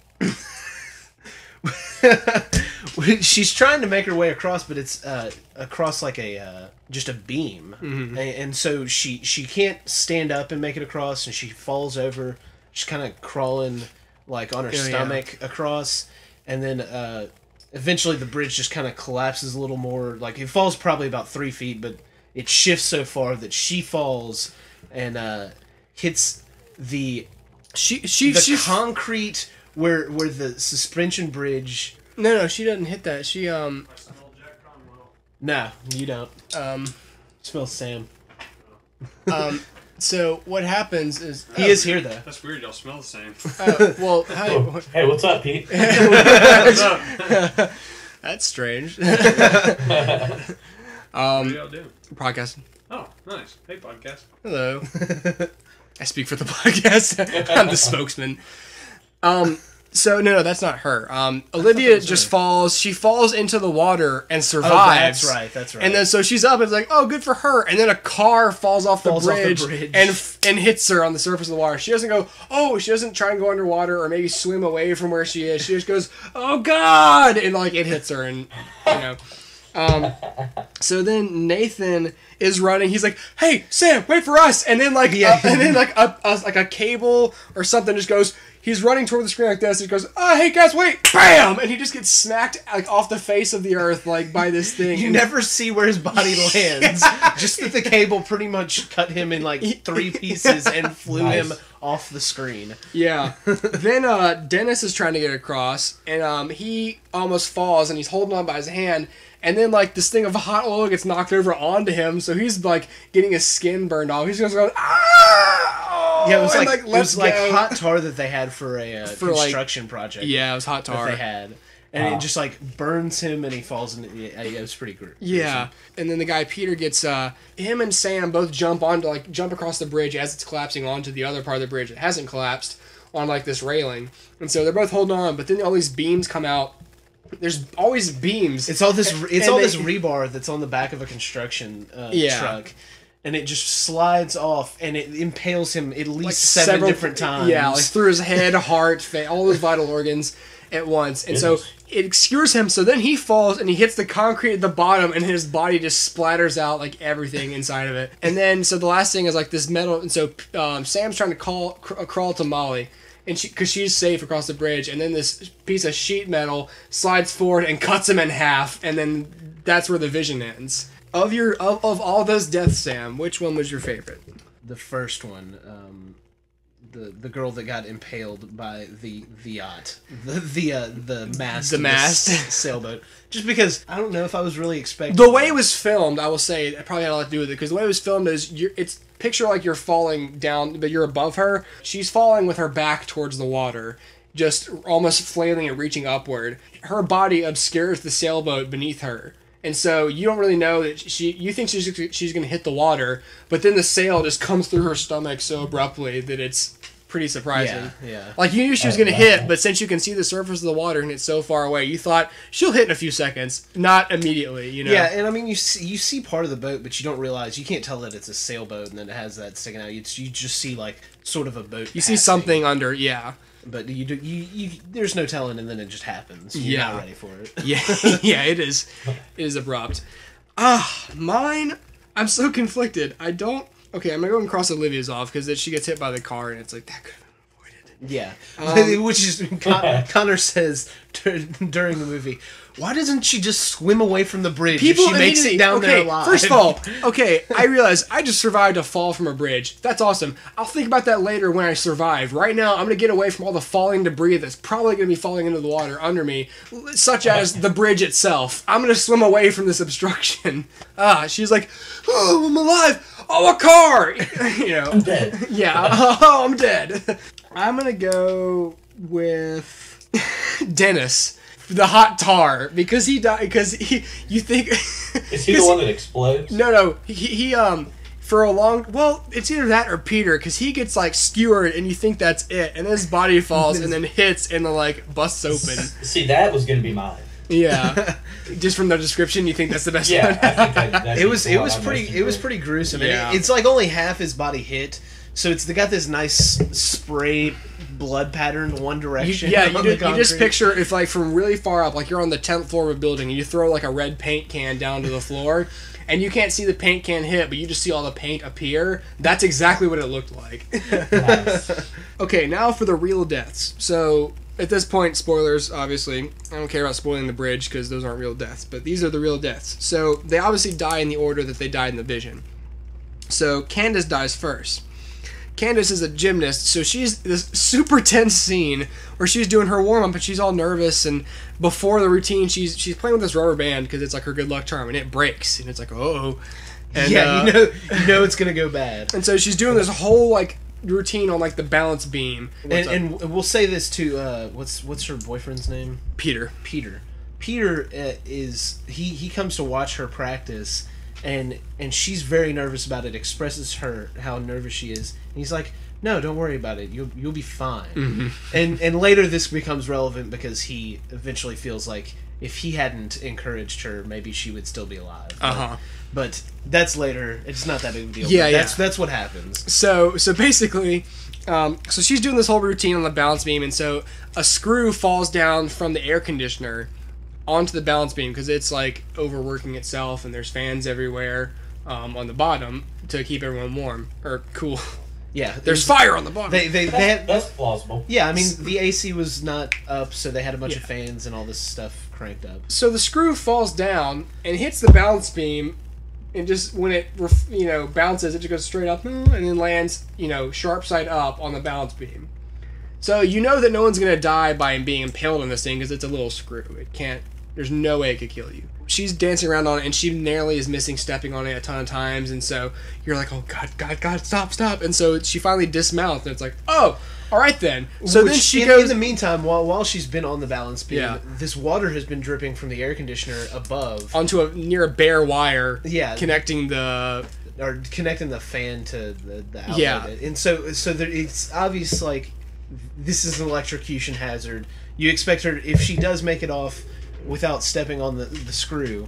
[SPEAKER 2] she's trying to make her way across, but it's across like just a beam, and so she can't stand up and make it across, and she falls over. She's kind of crawling like on her stomach across, and then eventually the bridge just kind of collapses a little more. Like it falls probably about 3 feet, but it shifts so far that she falls and hits the concrete where the suspension bridge.
[SPEAKER 1] No, she doesn't hit that. She
[SPEAKER 2] No, you don't. Smells Sam.
[SPEAKER 1] So what happens is
[SPEAKER 2] he is here though.
[SPEAKER 4] That's weird. Y'all smell the same.
[SPEAKER 1] Well, hi.
[SPEAKER 3] Oh, hey, what's up, Pete?
[SPEAKER 4] What's up?
[SPEAKER 1] That's strange.
[SPEAKER 4] What are y'all doing?
[SPEAKER 1] Podcasting.
[SPEAKER 4] Oh, nice. Hey, podcast.
[SPEAKER 1] Hello. I speak for the podcast. I'm the spokesman. So no, that's not her. Olivia just falls. She falls into the water and survives.
[SPEAKER 2] Oh, that's right.
[SPEAKER 1] And then so she's up and it's like, oh, good for her. And then a car falls off the bridge and hits her on the surface of the water. She doesn't go, oh, she doesn't try and go underwater or maybe swim away from where she is. She just goes, oh God, and like it hits her, and so then Nathan is running. He's like, "Hey, Sam, wait for us!" And then like, a cable or something just goes. He's running toward the screen like this. He goes, "Oh, hey guys, wait!" Bam! And he just gets smacked like off the face of the earth like by this thing.
[SPEAKER 2] You never see where his body lands. Just that the cable pretty much cut him in like 3 pieces and flew him off the screen.
[SPEAKER 1] Yeah. Then Dennis is trying to get across, and he almost falls, and he's holding on by his hand. And then, like, this thing of hot oil gets knocked over onto him, so he's, like, getting his skin burned off. He's just going, ah!
[SPEAKER 2] Yeah, it was like hot tar that they had for a construction project.
[SPEAKER 1] Yeah, it was hot tar.
[SPEAKER 2] That they had. And it just, like, burns him, and he falls into it was pretty gruesome.
[SPEAKER 1] Yeah. And then the guy, Peter, gets, him and Sam both jump across the bridge as it's collapsing onto the other part of the bridge that hasn't collapsed on, like, this railing. And so they're both holding on, but then all these beams come out. There's always beams.
[SPEAKER 2] It's all this rebar that's on the back of a construction truck, and it just slides off, and it impales him at least like several different times.
[SPEAKER 1] Yeah, like through his head, heart, all his vital organs at once, and so it skewers him. So then he falls and he hits the concrete at the bottom, and his body just splatters out like everything inside of it. And then so the last thing is like this metal, and so Sam's trying to crawl to Molly. And because she's safe across the bridge, and then this piece of sheet metal slides forward and cuts him in half, and then that's where the vision ends. Of all those deaths, Sam, which one was your favorite?
[SPEAKER 2] The first one, the girl that got impaled by the yacht, the mast sailboat. Just because I don't know if I was really expecting
[SPEAKER 1] the way it was filmed. I will say it probably had a lot to do with it, because the way it was filmed is it's. Picture like you're falling down, but you're above her. She's falling with her back towards the water, just almost flailing and reaching upward. Her body obscures the sailboat beneath her. And so you don't really know that you think she's going to hit the water, but then the sail just comes through her stomach so abruptly that it's pretty surprising.
[SPEAKER 2] Yeah.
[SPEAKER 1] Like, you knew she was going to hit, but since you can see the surface of the water and it's so far away, you thought she'll hit in a few seconds, not immediately, you know?
[SPEAKER 2] Yeah, and I mean, you see part of the boat, but you don't realize, you can't tell that it's a sailboat and then it has that sticking out. You just see, like, sort of a boat.
[SPEAKER 1] You see something under, yeah.
[SPEAKER 2] But you there's no telling, and then it just happens. You're not ready for it.
[SPEAKER 1] Yeah, yeah, it is. It is abrupt. Mine, I'm so conflicted. Okay, I'm going to go and cross Olivia's off, because then she gets hit by the car, and it's like, that could have been avoided.
[SPEAKER 2] Yeah. Which is, Connor says during the movie, why doesn't she just swim away from the bridge if she makes it down there alive?
[SPEAKER 1] First of all, I realize I just survived a fall from a bridge. That's awesome. I'll think about that later when I survive. Right now, I'm going to get away from all the falling debris that's probably going to be falling into the water under me, such as the bridge itself. I'm going to swim away from this obstruction. She's like, oh, I'm alive. Oh, a car. You know.
[SPEAKER 3] I'm dead.
[SPEAKER 1] Yeah. Oh, I'm dead. I'm going to go with Dennis. The hot tar, because he died. Because you think
[SPEAKER 3] is he the one that explodes?
[SPEAKER 1] No. He for a long. Well, it's either that or Peter, because he gets like skewered, and you think that's it, and then his body falls, and then hits, and then like busts open.
[SPEAKER 3] See, that was gonna be mine.
[SPEAKER 1] Yeah, just from the description, you think that's the best one.
[SPEAKER 3] I think that
[SPEAKER 2] it was pretty gruesome.
[SPEAKER 1] Yeah.
[SPEAKER 2] It's like only half his body hit, so they got this nice spray blood pattern one direction.
[SPEAKER 1] You just picture if, like, from really far up, like you're on the 10th floor of a building, and you throw like a red paint can down to the floor, and you can't see the paint can hit, but you just see all the paint appear. That's exactly what it looked like.
[SPEAKER 3] Nice.
[SPEAKER 1] Okay, now for the real deaths. So at this point, spoilers, obviously. I don't care about spoiling the bridge because those aren't real deaths, but these are the real deaths. So they obviously die in the order that they died in the vision. So Candace dies first. Candace is a gymnast, so she's this super tense scene where she's doing her warm-up and she's all nervous, and before the routine she's playing with this rubber band because it's like her good luck charm, and it breaks, and it's like, oh. And,
[SPEAKER 2] you know it's gonna go bad.
[SPEAKER 1] And so she's doing this whole like routine on like the balance beam.
[SPEAKER 2] And we'll say this to what's her boyfriend's name?
[SPEAKER 1] Peter.
[SPEAKER 2] Peter is he comes to watch her practice, and she's very nervous about it. Expresses how nervous she is, and he's like, "No, don't worry about it. You'll be fine."
[SPEAKER 1] Mm-hmm.
[SPEAKER 2] And later this becomes relevant because he eventually feels like if he hadn't encouraged her, maybe she would still be alive. But that's later. It's not that big of a deal.
[SPEAKER 1] Yeah,
[SPEAKER 2] That's what happens.
[SPEAKER 1] So basically, so she's doing this whole routine on the balance beam, and so a screw falls down from the air conditioner onto the balance beam because it's like overworking itself, and there's fans everywhere on the bottom to keep everyone warm or cool.
[SPEAKER 2] Yeah,
[SPEAKER 1] there's fire on the bottom.
[SPEAKER 3] That's plausible.
[SPEAKER 2] Yeah, I mean the AC was not up, so they had a bunch of fans and all this stuff cranked up.
[SPEAKER 1] So the screw falls down and hits the balance beam, and just when it bounces, it just goes straight up and then lands sharp side up on the balance beam. So you know that no one's gonna die by being impaled on this thing because it's a little screw. It can't. There's no way it could kill you. She's dancing around on it, and she nearly is missing stepping on it a ton of times, and so you're like, oh, God, stop. And so she finally dismounts, and it's like, oh, all right then. So then she goes...
[SPEAKER 2] In the meantime, while she's been on the balance beam, this water has been dripping from the air conditioner above.
[SPEAKER 1] Onto near a bare wire, connecting the
[SPEAKER 2] fan to the outlet.
[SPEAKER 1] Yeah.
[SPEAKER 2] And so it's obvious, like, this is an electrocution hazard. You expect her, if she does make it off without stepping on the screw,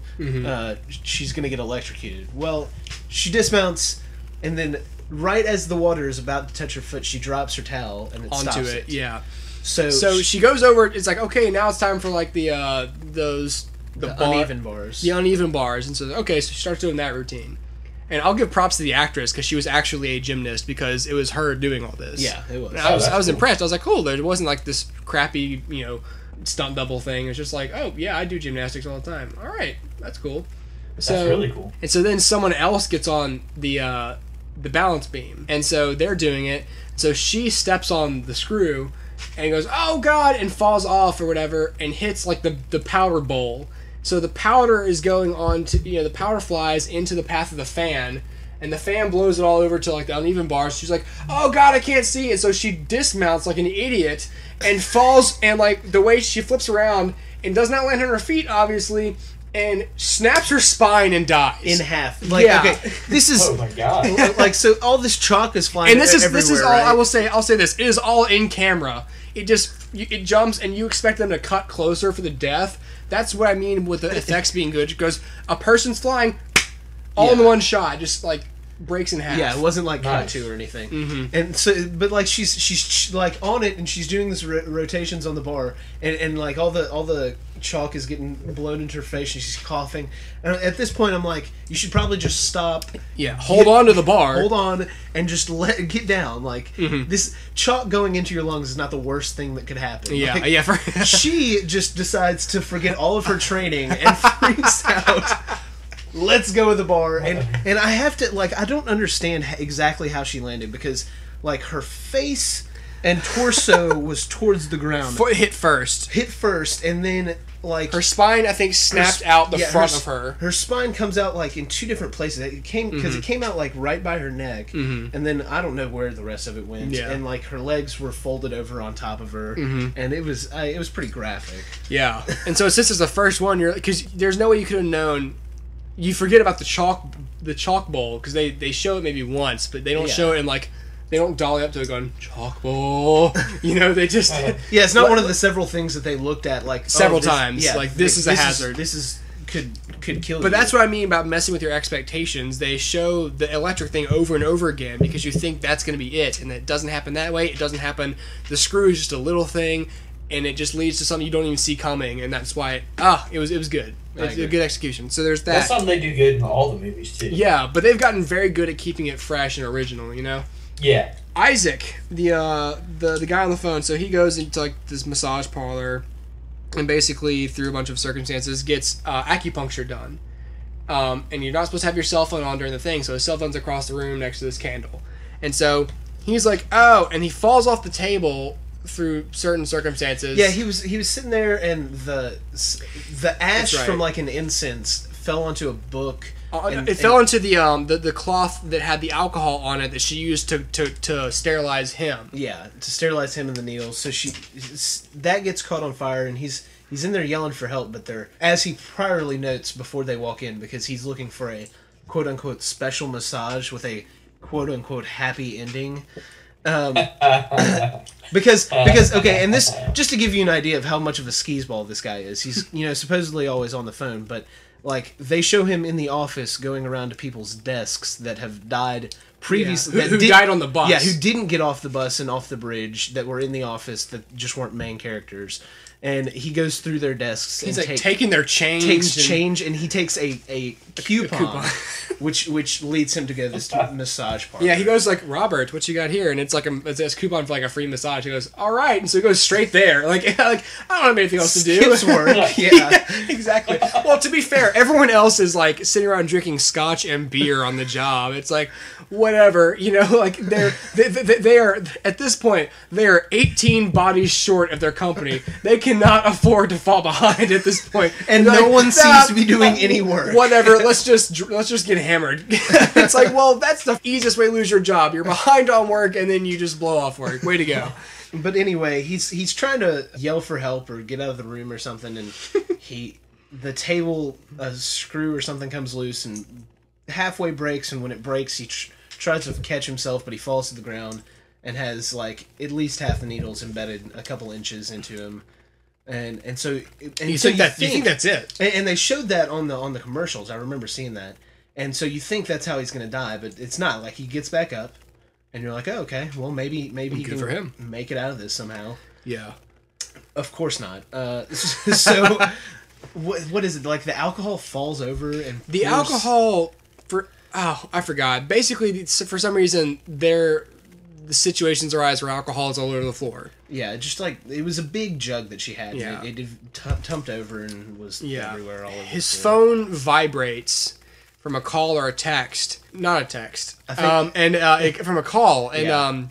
[SPEAKER 2] she's going to get electrocuted. Well, she dismounts, and then right as the water is about to touch her foot, she drops her towel, and it stops it.
[SPEAKER 1] Yeah.
[SPEAKER 2] So
[SPEAKER 1] she goes over, it's like, okay, now it's time for, like, the
[SPEAKER 2] uneven bars.
[SPEAKER 1] The uneven bars. And so, okay, so she starts doing that routine. And I'll give props to the actress, because she was actually a gymnast, because it was her doing all this.
[SPEAKER 2] Yeah, it was.
[SPEAKER 1] I was impressed. I was like, cool, it wasn't like this crappy, stunt double thing. It's just like, oh yeah, I do gymnastics all the time. All right, that's cool.
[SPEAKER 3] That's really cool.
[SPEAKER 1] And so then someone else gets on the balance beam, and so they're doing it. So she steps on the screw and goes, oh God, and falls off or whatever, and hits like the powder bowl. So the powder is going on to the powder flies into the path of the fan, and the fan blows it all over to like the uneven bars. She's like, oh God, I can't see. And so she dismounts like an idiot and falls, and like the way she flips around and does not land on her feet, obviously, and snaps her spine and dies
[SPEAKER 2] in half. Like,
[SPEAKER 1] yeah.
[SPEAKER 2] Okay, this is
[SPEAKER 3] Oh my god!
[SPEAKER 2] like, so all this chalk is flying.
[SPEAKER 1] And this is all
[SPEAKER 2] right?
[SPEAKER 1] I'll say this, it is all in camera. It jumps and you expect them to cut closer for the death. That's what I mean with the effects being good, because a person's flying all in one shot, just like breaks in half.
[SPEAKER 2] Yeah, it wasn't like cut to or anything. Mm-hmm. And so, but like she's like on it, and she's doing this rotations on the bar, and like all the chalk is getting blown into her face, and she's coughing. And at this point, I'm like, you should probably just stop.
[SPEAKER 1] Yeah, hold on to the bar.
[SPEAKER 2] Hold on, and just get down. Like this chalk going into your lungs is not the worst thing that could happen.
[SPEAKER 1] Yeah,
[SPEAKER 2] like,
[SPEAKER 1] yeah.
[SPEAKER 2] She just decides to forget all of her training and freaks out. Let's go with the bar, and I have to, like, I don't understand exactly how she landed, because like her face and torso was towards the ground.
[SPEAKER 1] Hit first,
[SPEAKER 2] and then like
[SPEAKER 1] her spine, I think, snapped out the front of her.
[SPEAKER 2] Her spine comes out like in two different places. It came because it came out like right by her neck, and then I don't know where the rest of it went.
[SPEAKER 1] Yeah.
[SPEAKER 2] And like her legs were folded over on top of her, and it was pretty graphic.
[SPEAKER 1] Yeah, and so since it's the first one, because there's no way you could have known. You forget about the chalk bowl, because they show it maybe once, but they don't show it in like, they don't dolly up to it going chalk bowl. They just
[SPEAKER 2] yeah. It's not one of the several things that they looked at like
[SPEAKER 1] several times. Yeah, like this is a hazard.
[SPEAKER 2] This could kill you.
[SPEAKER 1] But that's what I mean about messing with your expectations. They show the electric thing over and over again because you think that's going to be it, and it doesn't happen that way. It doesn't happen. The screw is just a little thing, and it just leads to something you don't even see coming, and that's why it was good. It's a good execution. So there's that.
[SPEAKER 3] That's something they do good in all the movies too.
[SPEAKER 1] Yeah, but they've gotten very good at keeping it fresh and original.
[SPEAKER 3] Yeah.
[SPEAKER 1] Isaac, the guy on the phone, so he goes into like this massage parlor, and basically through a bunch of circumstances gets acupuncture done. And you're not supposed to have your cell phone on during the thing, so his cell phone's across the room next to this candle. And so he's like, oh, and he falls off the table through certain circumstances.
[SPEAKER 2] Yeah, he was sitting there, and the ash from like an incense fell onto a book.
[SPEAKER 1] It fell into the cloth that had the alcohol on it that she used to sterilize him.
[SPEAKER 2] Yeah, to sterilize him and the needles. So that gets caught on fire, and he's in there yelling for help. But as he priorly notes before they walk in, because he's looking for a quote unquote special massage with a quote unquote happy ending. Because okay, and this, just to give you an idea of how much of a skis-ball this guy is, he's supposedly always on the phone, but like they show him in the office going around to people's desks that have died previously,
[SPEAKER 1] who died on the bus,
[SPEAKER 2] who didn't get off the bus and off the bridge, that were in the office that just weren't main characters. And he goes through their desks.
[SPEAKER 1] He's like taking their change.
[SPEAKER 2] And he takes a coupon, which leads him to go to this massage parlor.
[SPEAKER 1] Yeah, he goes like, Robert, what you got here? And it's like it's a coupon for like a free massage. He goes, all right, and so he goes straight there. Like I don't have anything else to do.
[SPEAKER 2] Skips work. Yeah,
[SPEAKER 1] exactly. Well, to be fair, everyone else is like sitting around drinking scotch and beer on the job. It's like whatever, like they are at this point they are 18 bodies short of their company. They cannot afford to fall behind at this point,
[SPEAKER 2] and no one seems to be doing any work.
[SPEAKER 1] Whatever, let's just get hammered. It's like, well, that's the easiest way to lose your job. You're behind on work, and then you just blow off work. Way to go.
[SPEAKER 2] But anyway, he's trying to yell for help or get out of the room or something, and the table, a screw or something comes loose and halfway breaks, and when it breaks, he tries to catch himself, but he falls to the ground and has like at least half the needles embedded a couple inches into him. And so
[SPEAKER 1] you think that's it?
[SPEAKER 2] And they showed that on the commercials. I remember seeing that. And so you think that's how he's going to die, but it's not. Like, he gets back up, and you're like, oh, okay, well, maybe he can make it out of this somehow.
[SPEAKER 1] Yeah.
[SPEAKER 2] Of course not. So what is it? Like, the alcohol falls over and
[SPEAKER 1] the alcohol I forgot. Basically, for some reason, the situations arise where alcohol is all over the floor.
[SPEAKER 2] Yeah, just like, it was a big jug that she had.
[SPEAKER 1] Yeah.
[SPEAKER 2] It tumped over and was everywhere all over.
[SPEAKER 1] His phone vibrates from a call or a text. Not a text. From a call. And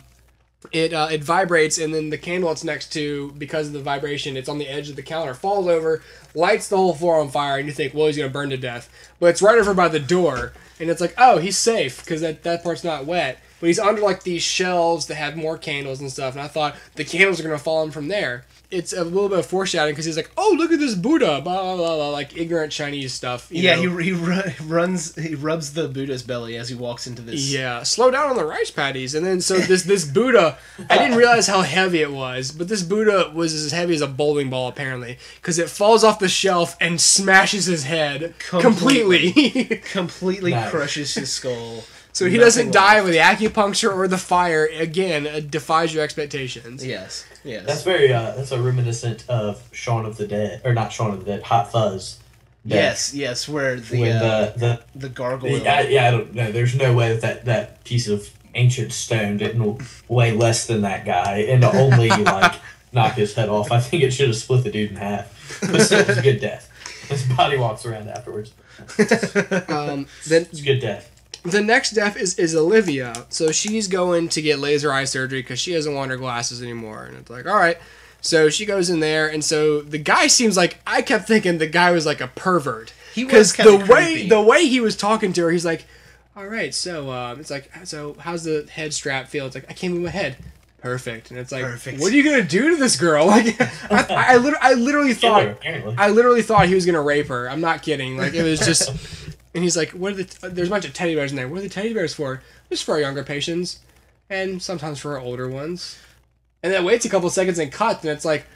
[SPEAKER 1] it vibrates, and then the candle it's next to, because of the vibration, it's on the edge of the counter, falls over, lights the whole floor on fire, and you think, well, he's going to burn to death. But it's right over by the door, and it's like, oh, he's safe, because that part's not wet. But he's under like these shelves that have more candles and stuff, and I thought the candles are going to fall in from there. it's a little bit of foreshadowing because he's like, oh, look at this Buddha, blah, blah, blah, blah, like ignorant Chinese stuff.
[SPEAKER 2] Yeah, he rubs the Buddha's belly as he walks into this.
[SPEAKER 1] Yeah, slow down on the rice patties. And then so this Buddha, I didn't realize how heavy it was, but this Buddha was as heavy as a bowling ball apparently, because it falls off the shelf and smashes his head completely.
[SPEAKER 2] Completely crushes his skull.
[SPEAKER 1] So he doesn't die with the acupuncture or the fire. Again, it defies your expectations.
[SPEAKER 2] Yes.
[SPEAKER 3] That's very that's a reminiscent of Shaun of the Dead, or not Shaun of the Dead, Hot Fuzz.
[SPEAKER 2] Yes, where the gargoyle.
[SPEAKER 3] I don't know. There's no way that piece of ancient stone didn't weigh less than that guy, and only knock his head off. I think it should have split the dude in half. But still, it was a good death. His body walks around afterwards. It's a good death.
[SPEAKER 1] The next death is Olivia. So she's going to get laser eye surgery because she doesn't want her glasses anymore. And it's like, all right. So she goes in there, and so the guy seems like, I kept thinking the guy was like a pervert.
[SPEAKER 2] He was kind of creepy.
[SPEAKER 1] The way he was talking to her, he's like, all right, so it's like, so how's the head strap feel? It's like, I can't move my head. Perfect. And it's like, what are you gonna do to this girl? Like, I literally thought he was gonna rape her. I'm not kidding. Like, it was just. And he's like, there's a bunch of teddy bears in there. What are the teddy bears for? Just for our younger patients. And sometimes for our older ones. And then waits a couple seconds and cuts, and it's like,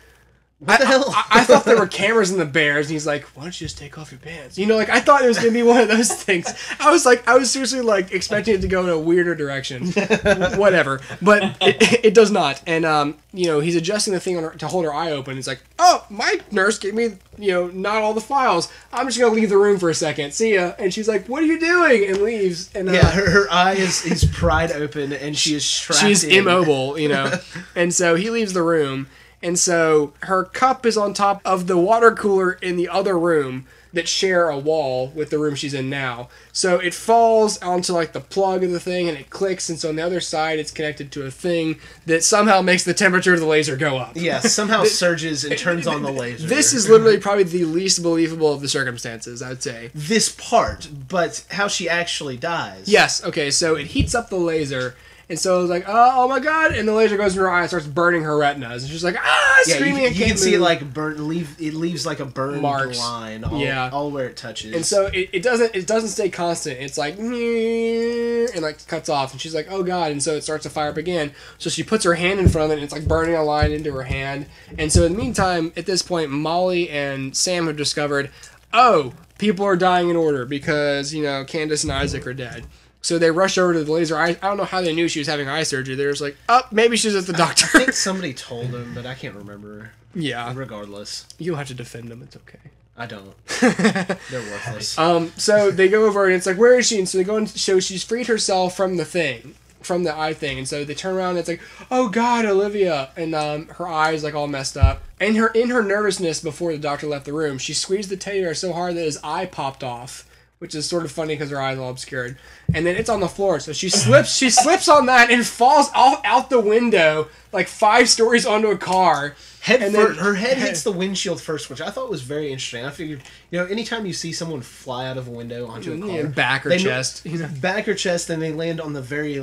[SPEAKER 2] what the hell?
[SPEAKER 1] I thought there were cameras in the bears, and he's like, why don't you just take off your pants? You know, like, I thought it was going to be one of those things. I was seriously, like, expecting it to go in a weirder direction. Whatever. But it does not. And, he's adjusting the thing on her, to hold her eye open. It's like, oh, my nurse gave me, not all the files. I'm just going to leave the room for a second. See ya. And she's like, what are you doing? And leaves. And
[SPEAKER 2] her eye is pried open, and she is strapped
[SPEAKER 1] She's immobile, And so he leaves the room. And so her cup is on top of the water cooler in the other room that share a wall with the room she's in now. So it falls onto like the plug of the thing and it clicks, and so on the other side it's connected to a thing that somehow makes the temperature of the laser go up.
[SPEAKER 2] Yeah, somehow surges and turns on the laser.
[SPEAKER 1] This is literally probably the least believable of the circumstances, I'd say.
[SPEAKER 2] This part, but how she actually dies.
[SPEAKER 1] Yes, okay, so it heats up the laser. And so it's like, oh my god, and the laser goes in her eye and starts burning her retinas. And she's like, screaming and
[SPEAKER 2] you can see it like it leaves like a burned
[SPEAKER 1] marks.
[SPEAKER 2] Line all where it touches.
[SPEAKER 1] And so it doesn't stay constant. It's like, and like cuts off, and she's like, oh god, and so it starts to fire up again. So she puts her hand in front of it, and it's like burning a line into her hand. And so in the meantime, at this point, Molly and Sam have discovered, people are dying in order because, Candace and Isaac are dead. So they rush over to the laser eye. I don't know how they knew she was having eye surgery. They were just like, maybe she's at the doctor.
[SPEAKER 2] I think somebody told them, but I can't remember.
[SPEAKER 1] Yeah.
[SPEAKER 2] Regardless.
[SPEAKER 1] You don't have to defend them. It's okay.
[SPEAKER 2] I don't. They're worthless.
[SPEAKER 1] So they go over, and it's like, where is she? And so they go and show she's freed herself from the thing, from the eye thing. And so they turn around, and it's like, oh, God, Olivia. And her eye is like all messed up. And in her nervousness before the doctor left the room, she squeezed the teddy bear so hard that his eye popped off. Which is sort of funny because her eye's all obscured. And then it's on the floor, so she slips on that and falls out the window like 5 stories onto a car.
[SPEAKER 2] Her head hits the windshield first, which I thought was very interesting. I figured, anytime you see someone fly out of a window onto a car,
[SPEAKER 1] back or chest,
[SPEAKER 2] back or chest, and they land on the very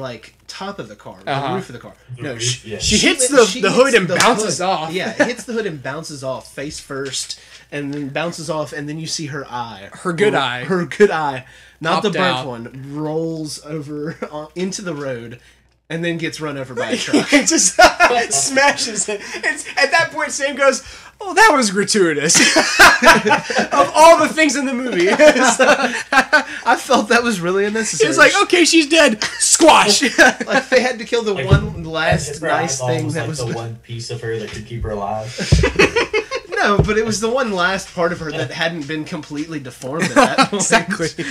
[SPEAKER 2] top of the car, the roof of the car. No,
[SPEAKER 1] she hits the hood and bounces off.
[SPEAKER 2] Yeah, it hits the hood and bounces off face first. And then bounces off, and then you see her eye.
[SPEAKER 1] Her good eye.
[SPEAKER 2] Her good eye. Not
[SPEAKER 1] Popped
[SPEAKER 2] the burnt
[SPEAKER 1] out.
[SPEAKER 2] one. Rolls over into the road, and then gets run over by a truck.
[SPEAKER 1] It just smashes it. At that point, Sam goes, oh, that was gratuitous. Of all the things in the movie.
[SPEAKER 2] I felt that was really unnecessary.
[SPEAKER 1] It's like, okay, she's dead. Squash.
[SPEAKER 2] Like, they had to kill the one last nice thing that was
[SPEAKER 3] the one piece of her that could keep her alive.
[SPEAKER 2] No, but it was the one last part of her that hadn't been completely deformed at that point.
[SPEAKER 1] Exactly.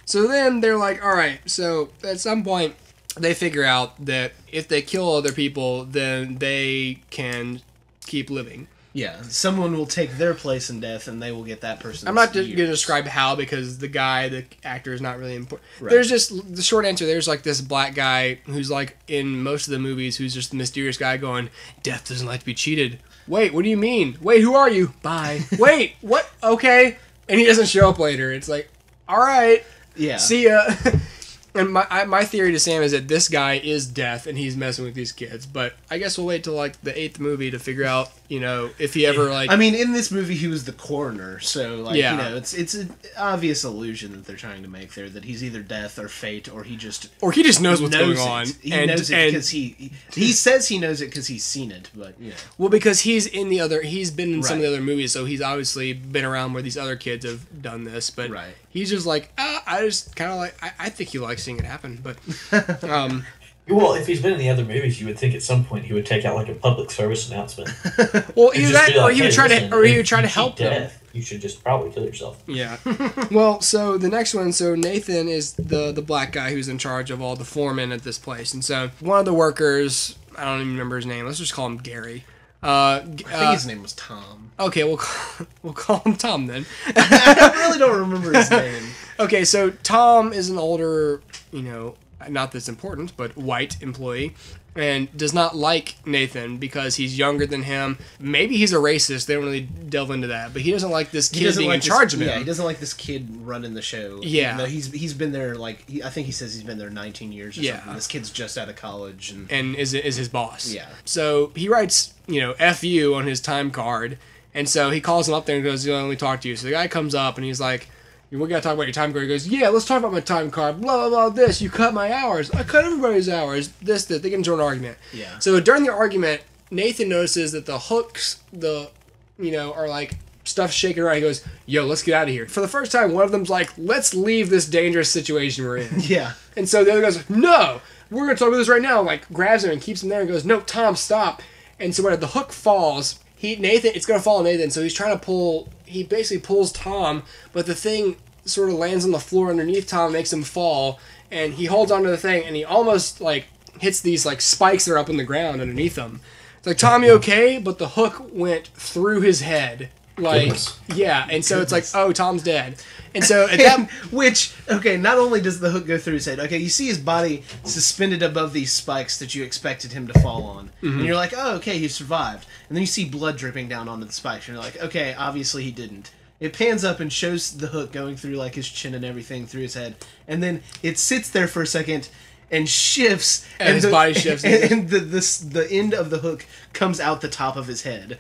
[SPEAKER 1] So then they're like, all right, so at some point they figure out that if they kill other people, then they can keep living.
[SPEAKER 2] Yeah, someone will take their place in death, and they will get that person.
[SPEAKER 1] I'm not going to describe how, because the actor is not really important.
[SPEAKER 2] Right.
[SPEAKER 1] There's just, the short answer, there's like this black guy who's like in most of the movies, who's just the mysterious guy going, death doesn't like to be cheated. Wait, what do you mean? Wait, who are you? Bye. Wait, what? Okay. And he doesn't show up later. It's like, all right.
[SPEAKER 2] Yeah.
[SPEAKER 1] See ya. And my theory to Sam is that this guy is death and he's messing with these kids. But I guess we'll wait till like the 8th movie to figure out, if he ever like.
[SPEAKER 2] I mean, in this movie, he was the coroner, so like
[SPEAKER 1] Yeah.
[SPEAKER 2] it's an obvious illusion that they're trying to make there, that he's either death or fate, or he just
[SPEAKER 1] knows what's going on.
[SPEAKER 2] He knows it because he says he knows it because he's seen it, but
[SPEAKER 1] Well, because he's been in some of the other movies, so he's obviously been around where these other kids have done this. But he's just like, I just kind of like, I think he likes seeing it happen. But
[SPEAKER 3] well, if he's been in the other movies, you would think at some point he would take out like a public service announcement.
[SPEAKER 1] Well, either that, or he would try to help them.
[SPEAKER 3] You should just probably kill yourself.
[SPEAKER 1] Yeah. Well, so the next one, so Nathan is the black guy who's in charge of all the foremen at this place, and so one of the workers, I don't even remember his name. Let's just call him Gary.
[SPEAKER 2] I think his name was Tom.
[SPEAKER 1] Okay, we'll call him Tom then.
[SPEAKER 2] I really don't remember his name.
[SPEAKER 1] Okay, so Tom is an older, not this important, but white employee, and does not like Nathan because he's younger than him. Maybe he's a racist. They don't really delve into that, but he doesn't like this kid being in charge of him.
[SPEAKER 2] Yeah, he doesn't like this kid running the show.
[SPEAKER 1] Yeah,
[SPEAKER 2] no, he's been there I think he says he's been there 19 years. Or something. This kid's just out of college
[SPEAKER 1] and is his boss.
[SPEAKER 2] Yeah.
[SPEAKER 1] So he writes, F you on his time card, and so he calls him up there and goes, "I only talk to you." So the guy comes up and he's like, "We gotta talk about your time card." He goes, "Yeah, let's talk about my time card. Blah, blah, blah, this. You cut my hours. I cut everybody's hours. This. They get into an argument."
[SPEAKER 2] Yeah.
[SPEAKER 1] So during the argument, Nathan notices that the hooks, are like stuff shaking around. He goes, "Yo, let's get out of here." For the first time, one of them's like, "Let's leave this dangerous situation we're in."
[SPEAKER 2] Yeah.
[SPEAKER 1] And so the other goes, "No, we're gonna talk about this right now." Like grabs him and keeps him there and goes, "No, Tom, stop." And so when the hook falls, it's gonna fall on Nathan. So he's trying to pull. He basically pulls Tom, but the thing sort of lands on the floor underneath Tom, makes him fall, and he holds onto the thing, and he almost like hits these like spikes that are up in the ground underneath him. It's like, "Tom, you okay?" But the hook went through his head. Like, yeah, and so it's like, oh, Tom's dead. And so at that,
[SPEAKER 2] not only does the hook go through his head, you see his body suspended above these spikes that you expected him to fall on, and you're like, oh, okay, he survived. And then you see blood dripping down onto the spikes, and you're like, okay, obviously he didn't. It pans up and shows the hook going through like his chin and everything through his head, and then it sits there for a second and shifts,
[SPEAKER 1] and his body shifts,
[SPEAKER 2] and the end of the hook comes out the top of his head.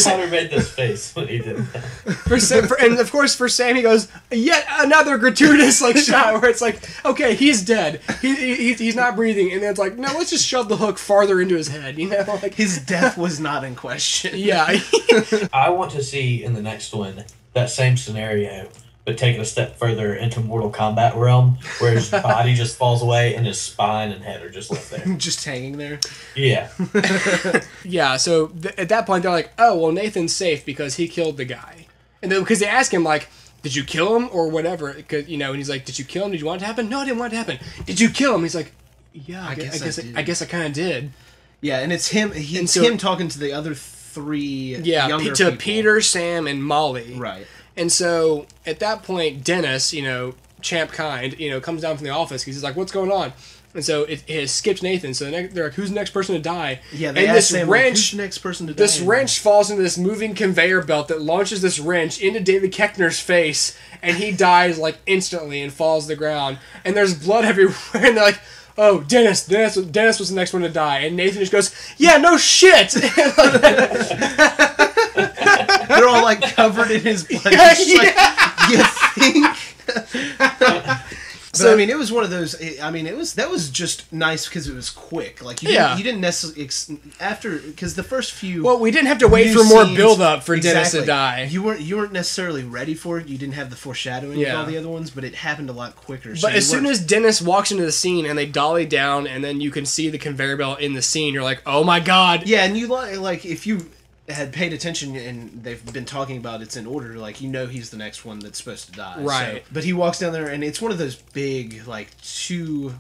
[SPEAKER 3] Connor made this face when he did that.
[SPEAKER 1] And of course, for Sam, he goes, yet another gratuitous shot where it's like, okay, he's dead, he's not breathing, and then it's like, no, let's just shove the hook farther into his head. Like
[SPEAKER 2] his death was not in question.
[SPEAKER 1] Yeah.
[SPEAKER 3] I want to see in the next one that same scenario, but take it a step further into Mortal Kombat realm, where his body just falls away and his spine and head are just left there.
[SPEAKER 2] Just hanging there?
[SPEAKER 3] Yeah.
[SPEAKER 1] Yeah, so at that point, they're like, oh, well, Nathan's safe because he killed the guy. And then because they ask him, like, did you kill him or whatever? Cause, and he's like, did you kill him? Did you want it to happen? No, I didn't want it to happen. Did you kill him? He's like, yeah, I guess I kind of did.
[SPEAKER 2] Yeah, and it's him. Him talking to the other three younger
[SPEAKER 1] to
[SPEAKER 2] people.
[SPEAKER 1] Peter, Sam, and Molly.
[SPEAKER 2] Right.
[SPEAKER 1] And so at that point, Dennis, Champ Kind, comes down from the office. He's like, "What's going on?" And so it has skipped Nathan. So they're like, "Who's the next person to die?"
[SPEAKER 2] Yeah, they asked Sam, who's the next person to die?
[SPEAKER 1] This wrench falls into this moving conveyor belt that launches this wrench into David Koechner's face, and he dies instantly and falls to the ground. And there's blood everywhere. And they're like, "Oh, Dennis was the next one to die." And Nathan just goes, "Yeah, no shit."
[SPEAKER 2] They're all covered in his blood. You think? So I mean, it was one of those. That was just nice because it was quick. You didn't necessarily because the first few.
[SPEAKER 1] Well, we didn't have to wait for more build up for Dennis to die.
[SPEAKER 2] You weren't necessarily ready for it. You didn't have the foreshadowing of all the other ones, but it happened a lot quicker.
[SPEAKER 1] But as soon as Dennis walks into the scene and they dolly down, and then you can see the conveyor belt in the scene, you're like, oh my god.
[SPEAKER 2] Yeah, and you if you had paid attention and they've been talking about it's in order, he's the next one that's supposed to die.
[SPEAKER 1] Right.
[SPEAKER 2] So, but he walks down there and it's one of those big 2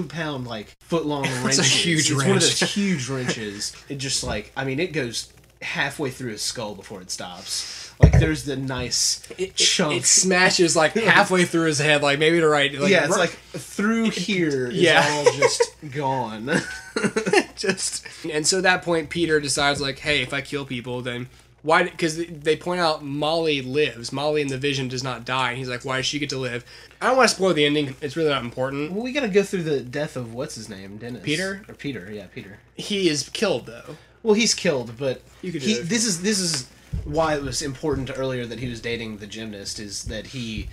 [SPEAKER 2] pound foot long wrenches.
[SPEAKER 1] It's a huge wrench.
[SPEAKER 2] It's one of those huge wrenches. It just it goes halfway through his skull before it stops. There's the nice chunk.
[SPEAKER 1] It smashes halfway through his head, maybe to right.
[SPEAKER 2] It's through here is all just gone.
[SPEAKER 1] And so at that point, Peter decides hey, if I kill people, then why? Because they point out Molly lives. Molly in the vision does not die. And he's like, why does she get to live? I don't want to spoil the ending. It's really not important.
[SPEAKER 2] Well, we gotta go through the death of what's his name, Dennis.
[SPEAKER 1] Peter?
[SPEAKER 2] Or Peter, yeah, Peter.
[SPEAKER 1] He is killed though.
[SPEAKER 2] Well, he's killed, but
[SPEAKER 1] You could do
[SPEAKER 2] he,
[SPEAKER 1] it.
[SPEAKER 2] this is why it was important earlier that he was dating the gymnast, is that he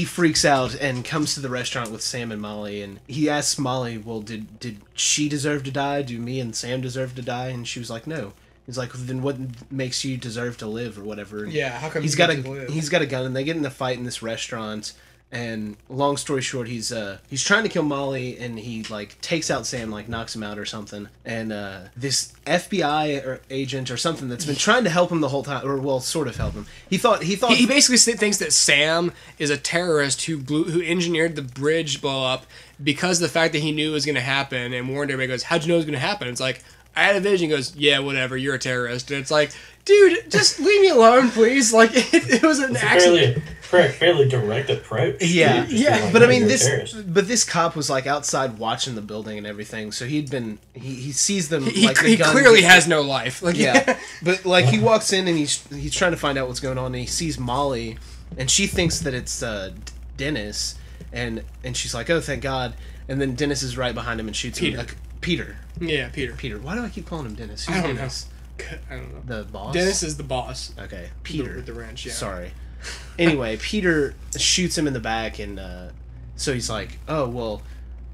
[SPEAKER 2] freaks out and comes to the restaurant with Sam and Molly, and he asks Molly, well, did she deserve to die? Do me and Sam deserve to die? And she was like, no. He's like, then what makes you deserve to live or whatever? And
[SPEAKER 1] Yeah, how come
[SPEAKER 2] he's
[SPEAKER 1] you
[SPEAKER 2] got
[SPEAKER 1] get to live?
[SPEAKER 2] he's got a gun, and they get in a fight in this restaurant. And long story short, he's trying to kill Molly, and he like takes out Sam, like knocks him out or something. And this FBI agent or something that's been trying to help him the whole time, or well, sort of help him. He thought
[SPEAKER 1] He basically thinks that Sam is a terrorist who engineered the bridge blow up because of the fact that he knew it was going to happen and warned everybody. Goes, how'd you know it was going to happen? It's like, I had a vision. He goes, yeah, whatever, you're a terrorist. And it's like, dude, just leave me alone, please. Like, it was an accident.
[SPEAKER 3] Fairly direct approach.
[SPEAKER 2] Yeah,
[SPEAKER 3] Yeah, like,
[SPEAKER 2] but I mean,
[SPEAKER 3] you're a terrorist.
[SPEAKER 2] this cop was like outside watching the building and everything, so he sees them.
[SPEAKER 1] He
[SPEAKER 2] like the gun
[SPEAKER 1] clearly has no life. Like,
[SPEAKER 2] yeah, but like he walks in and he's trying to find out what's going on, and he sees Molly, and she thinks that it's Dennis, and she's like, oh, thank God, and then Dennis is right behind him and shoots him. Peter.
[SPEAKER 1] Yeah, Peter.
[SPEAKER 2] Peter. Why do I keep calling him Dennis? Who's
[SPEAKER 1] I don't
[SPEAKER 2] Dennis?
[SPEAKER 1] know. I don't know.
[SPEAKER 2] The boss.
[SPEAKER 1] Dennis is the boss.
[SPEAKER 2] Okay, Peter
[SPEAKER 1] with the wrench. Yeah.
[SPEAKER 2] Sorry. Anyway, Peter shoots him in the back, and so he's like, "Oh well,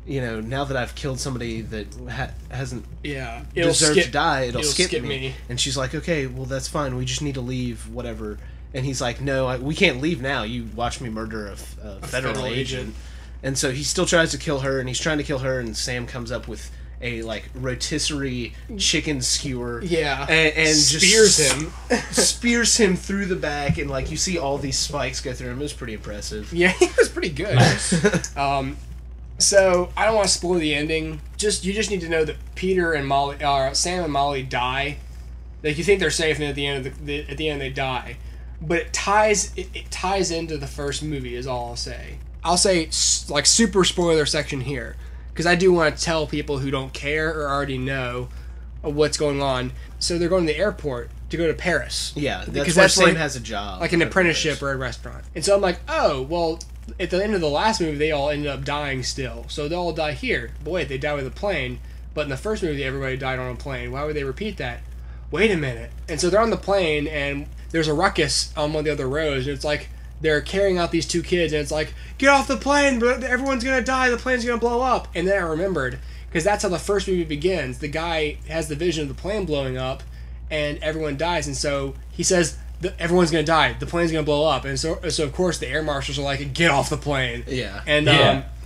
[SPEAKER 2] you know, now that I've killed somebody that hasn't deserved to die, it'll skip me." And she's like, "Okay, well that's fine. We just need to leave, whatever." And he's like, "No, we can't leave now. You watched me murder a federal agent." And so he still tries to kill her, and he's trying to kill her, and Sam comes up with a like rotisserie chicken skewer, and just spears him through the back, and like you see all these spikes go through him. It was pretty impressive.
[SPEAKER 1] Yeah, he was pretty good. So I don't want to spoil the ending. You just need to know that Peter and Molly, Sam and Molly die. Like you think they're safe, and at the end they die. But it ties into the first movie. Is all I'll say. I'll say like super spoiler section here. Because I do want to tell people who don't care or already know what's going on. So they're going to the airport to go to Paris.
[SPEAKER 2] Yeah,
[SPEAKER 1] because
[SPEAKER 2] where Sam has a job.
[SPEAKER 1] Like an apprenticeship or a restaurant. And so I'm like, oh, well, at the end of the last movie, they all ended up dying still. So they'll all die here. But wait, they died with a plane. But in the first movie, everybody died on a plane. Why would they repeat that? Wait a minute. And so they're on the plane, and there's a ruckus on one of the other rows. And it's like, they're carrying out these two kids, and it's like, get off the plane, but everyone's gonna die, the plane's gonna blow up. And then I remembered, because that's how the first movie begins. The guy has the vision of the plane blowing up, and everyone dies, and so he says, everyone's gonna die, the plane's gonna blow up. And so of course the air marshals are like, get off the plane.
[SPEAKER 2] Yeah.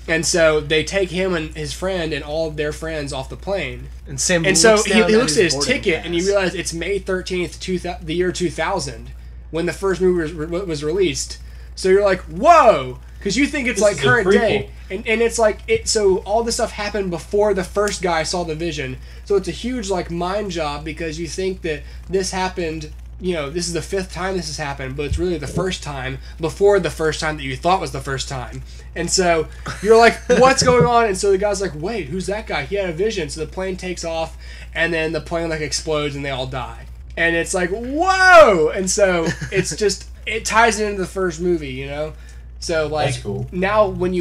[SPEAKER 1] And so they take him and his friend and all of their friends off the plane.
[SPEAKER 2] And Sam
[SPEAKER 1] he looks at his
[SPEAKER 2] boarding
[SPEAKER 1] ticket,
[SPEAKER 2] pass.
[SPEAKER 1] and you realize it's May 13th, the year 2000, when the first movie was released. So you're like, whoa! Because you think it's like current day. And it's like, so all this stuff happened before the first guy saw the vision. So it's a huge like mind job, because you think that this happened, you know, this is the 5th time this has happened, but it's really the first time before the first time that you thought was the first time. And so you're like, what's going on? And so the guy's like, wait, who's that guy? He had a vision. So the plane takes off, and then the plane like explodes, and they all die. And it's like, whoa! And so it's just, it ties into the first movie, you know? So like,
[SPEAKER 3] that's cool.
[SPEAKER 1] Now when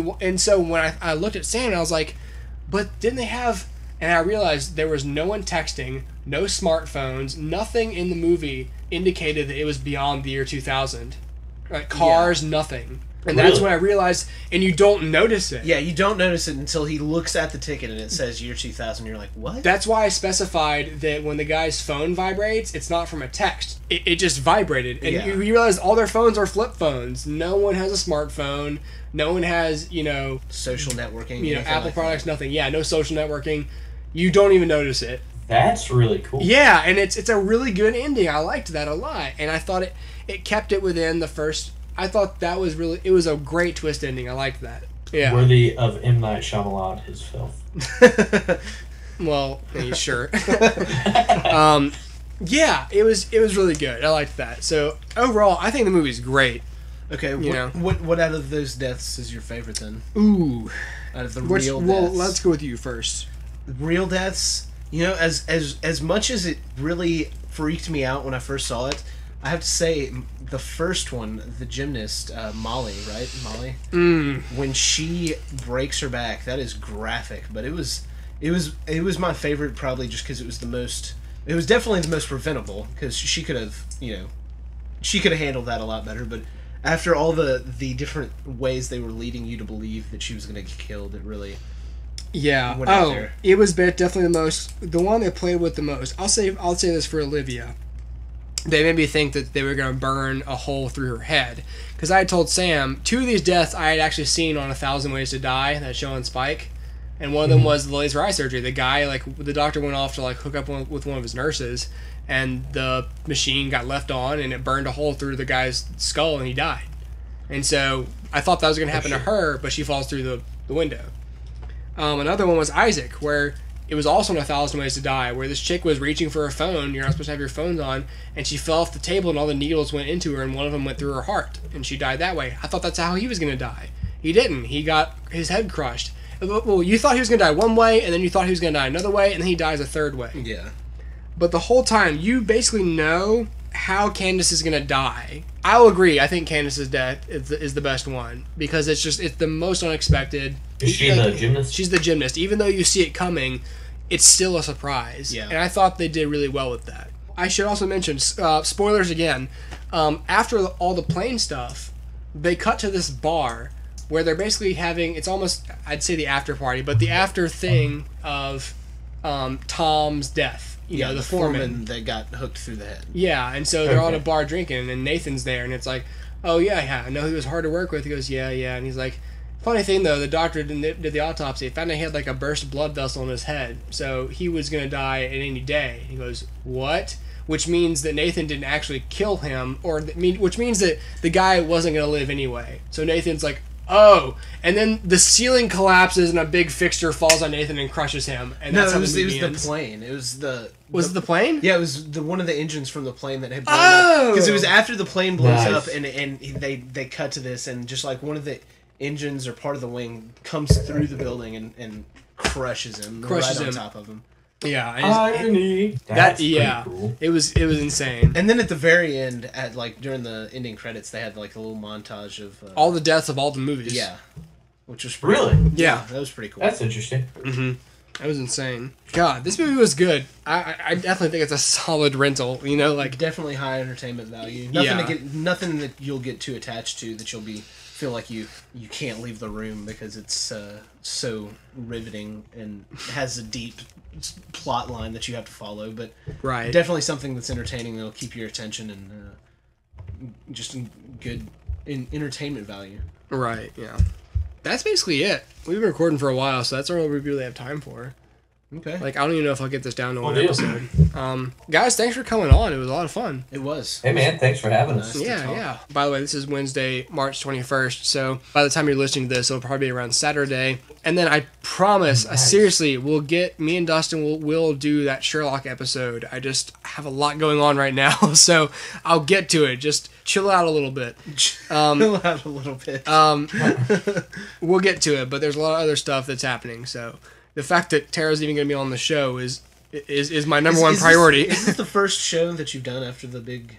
[SPEAKER 1] I looked at Sam, I was like, but didn't they have, and I realized there was no one texting, no smartphones, nothing in the movie indicated that it was beyond the year 2000. Like cars, nothing. And that's when I realized, and you don't notice it.
[SPEAKER 2] Yeah, you don't notice it until he looks at the ticket and it says year 2000. You're like, what?
[SPEAKER 1] That's why I specified that when the guy's phone vibrates, it's not from a text. It just vibrated. And you realize all their phones are flip phones. No one has a smartphone. No one has, you know...
[SPEAKER 2] social networking.
[SPEAKER 1] You know, Apple products, nothing. Yeah, no social networking. You don't even notice it.
[SPEAKER 3] That's really cool.
[SPEAKER 1] Yeah, and it's a really good ending. I liked that a lot. And I thought it kept it within the first... I thought that was really... It was a great twist ending. I liked that. Yeah.
[SPEAKER 3] Worthy of M. Night Shyamalan, his filth.
[SPEAKER 1] Well, sure. Yeah, it was really good. I liked that. So, overall, I think the movie's great.
[SPEAKER 2] Okay, what out of those deaths is your favorite then?
[SPEAKER 1] Ooh.
[SPEAKER 2] Out of the real deaths.
[SPEAKER 1] Well, let's go with you first.
[SPEAKER 2] Real deaths, you know, as much as it really freaked me out when I first saw it, I have to say, the first one, the gymnast, Molly, right? Molly? When she breaks her back, that is graphic, but it was my favorite probably just because it was definitely the most preventable, because she could have, she could have handled that a lot better, but after all the different ways they were leading you to believe that she was going to get killed, it really...
[SPEAKER 1] Yeah. It was definitely the one they played with the most. I'll say this for Olivia. They made me think that they were going to burn a hole through her head. Because I had told Sam, 2 of these deaths I had actually seen on 1,000 Ways to Die, that show on Spike. And one of them was the laser eye surgery. The guy, the doctor went off to, hook up with one of his nurses, and the machine got left on, and it burned a hole through the guy's skull, and he died. And so I thought that was going to happen to her, but she falls through the window. Another one was Isaac, where it was also in 1,000 Ways to Die, where this chick was reaching for her phone. You're not supposed to have your phones on, and she fell off the table, and all the needles went into her, and one of them went through her heart, and she died that way. I thought that's how he was going to die. He didn't. He got his head crushed. Well, you thought he was going to die one way, and then you thought he was going to die another way, and then he dies a third way.
[SPEAKER 2] Yeah.
[SPEAKER 1] But the whole time, you basically know how Candace is going to die. I'll agree. I think Candace's death is the best one, because it's the most unexpected.
[SPEAKER 3] Is she the gymnast?
[SPEAKER 1] She's the gymnast. Even though you see it coming, it's still a surprise.
[SPEAKER 2] Yeah.
[SPEAKER 1] And I thought they did really well with that. I should also mention, spoilers again, after all the plane stuff, they cut to this bar where they're basically having, it's almost, I'd say the after party, but the after thing of Tom's death. The foreman
[SPEAKER 2] that got hooked through the head.
[SPEAKER 1] Yeah, and so they're all at a bar drinking, and Nathan's there, and it's like, oh, yeah, I know he was hard to work with. He goes, yeah, and he's like, funny thing, though, the doctor did the autopsy, found out he had, a burst blood vessel in his head, so he was going to die at any day. He goes, what? Which means that Nathan didn't actually kill him, which means that the guy wasn't going to live anyway. So Nathan's like, oh, and then the ceiling collapses and a big fixture falls on Nathan and crushes him. And that's how the movie ends.
[SPEAKER 2] The plane. It was the...
[SPEAKER 1] Was it the plane?
[SPEAKER 2] Yeah, it was one of the engines from the plane that had blown up. Because it was after the plane blows up, and they cut to this, and just one of the engines or part of the wing comes through the building and crushes him. Right on top of him.
[SPEAKER 1] Yeah,
[SPEAKER 3] irony. That's cool.
[SPEAKER 1] It was insane.
[SPEAKER 2] And then at the very end, at during the ending credits, they had a little montage of
[SPEAKER 1] all the deaths of all the movies.
[SPEAKER 2] Yeah, which was
[SPEAKER 3] really
[SPEAKER 1] yeah,
[SPEAKER 2] that was pretty cool.
[SPEAKER 3] That's interesting.
[SPEAKER 1] Mm-hmm. That was insane. God, this movie was good. I definitely think it's a solid rental.
[SPEAKER 2] Definitely high entertainment value. Nothing that you'll get too attached to that you'll feel like you can't leave the room because it's so riveting and has a deep plot line that you have to follow, but definitely something that's entertaining that'll keep your attention and just good entertainment value.
[SPEAKER 1] Right, yeah. That's basically it. We've been recording for a while, so that's all we really have time for.
[SPEAKER 2] Okay.
[SPEAKER 1] I don't even know if I'll get this down to one episode. Guys, thanks for coming on. It was a lot of fun.
[SPEAKER 2] It was.
[SPEAKER 3] Hey, man, thanks for having us.
[SPEAKER 1] Yeah. By the way, this is Wednesday, March 21st, so by the time you're listening to this, it'll probably be around Saturday. And then I promise, seriously, me and Dustin will do that Sherlock episode. I just have a lot going on right now, so I'll get to it. Just chill out a little bit.
[SPEAKER 2] Chill out a little bit.
[SPEAKER 1] We'll get to it, but there's a lot of other stuff that's happening, so... The fact that Tara's even going to be on the show is my number one priority.
[SPEAKER 2] Is this the first show that you've done after the big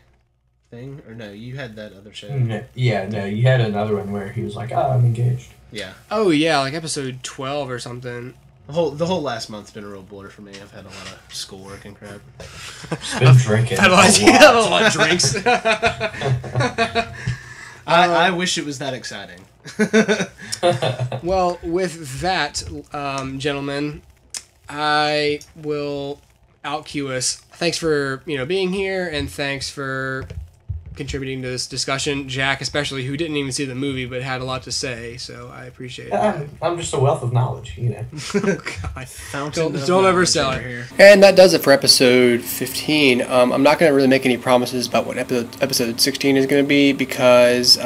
[SPEAKER 2] thing? Or no, you had that other show.
[SPEAKER 3] Yeah, no, you had another one where he was like, oh, I'm engaged.
[SPEAKER 2] Yeah.
[SPEAKER 1] Oh, yeah, episode 12 or something.
[SPEAKER 2] The whole last month's been a real blur for me. I've had a lot of schoolwork and crap.
[SPEAKER 3] Been drinking.
[SPEAKER 1] Had a lot of drinks.
[SPEAKER 2] I wish it was that exciting.
[SPEAKER 1] Well, with that, gentlemen, I will out-cue us. Thanks for being here, and thanks for contributing to this discussion. Jack, especially, who didn't even see the movie but had a lot to say, so I appreciate it.
[SPEAKER 3] I'm just a wealth of knowledge,
[SPEAKER 1] God. Don't ever sell it here. And that does it for episode 15. I'm not going to really make any promises about what episode 16 is going to be because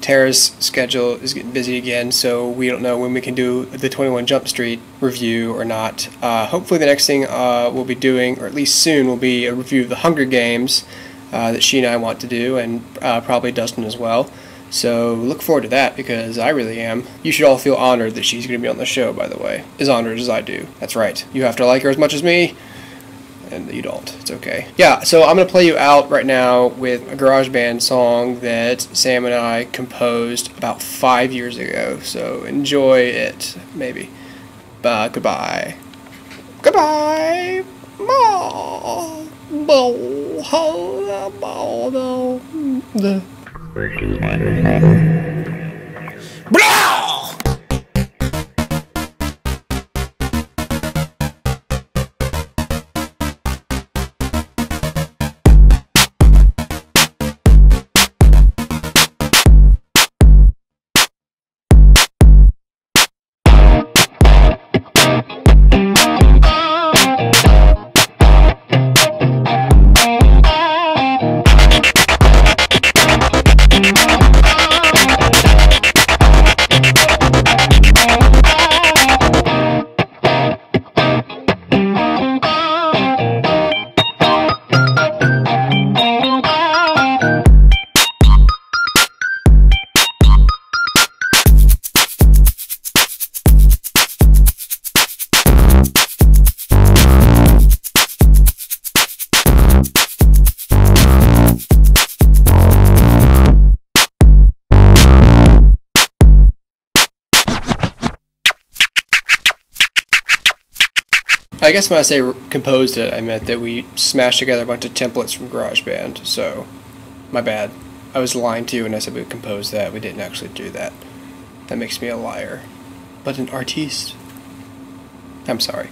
[SPEAKER 1] Tara's schedule is getting busy again, so we don't know when we can do the 21 Jump Street review or not. Hopefully the next thing we'll be doing, or at least soon, will be a review of the Hunger Games that she and I want to do, and probably Dustin as well. So look forward to that, because I really am. You should all feel honored that she's going to be on the show, by the way. As honored as I do. That's right. You have to like her as much as me. and you don't. It's okay. Yeah, so I'm going to play you out right now with a GarageBand song that Sam and I composed about 5 years ago. So enjoy it, maybe. Goodbye. Goodbye. I guess when I say composed it, I meant that we smashed together a bunch of templates from GarageBand, so my bad. I was lying to you when I said we composed that. We didn't actually do that. That makes me a liar. But an artiste. I'm sorry.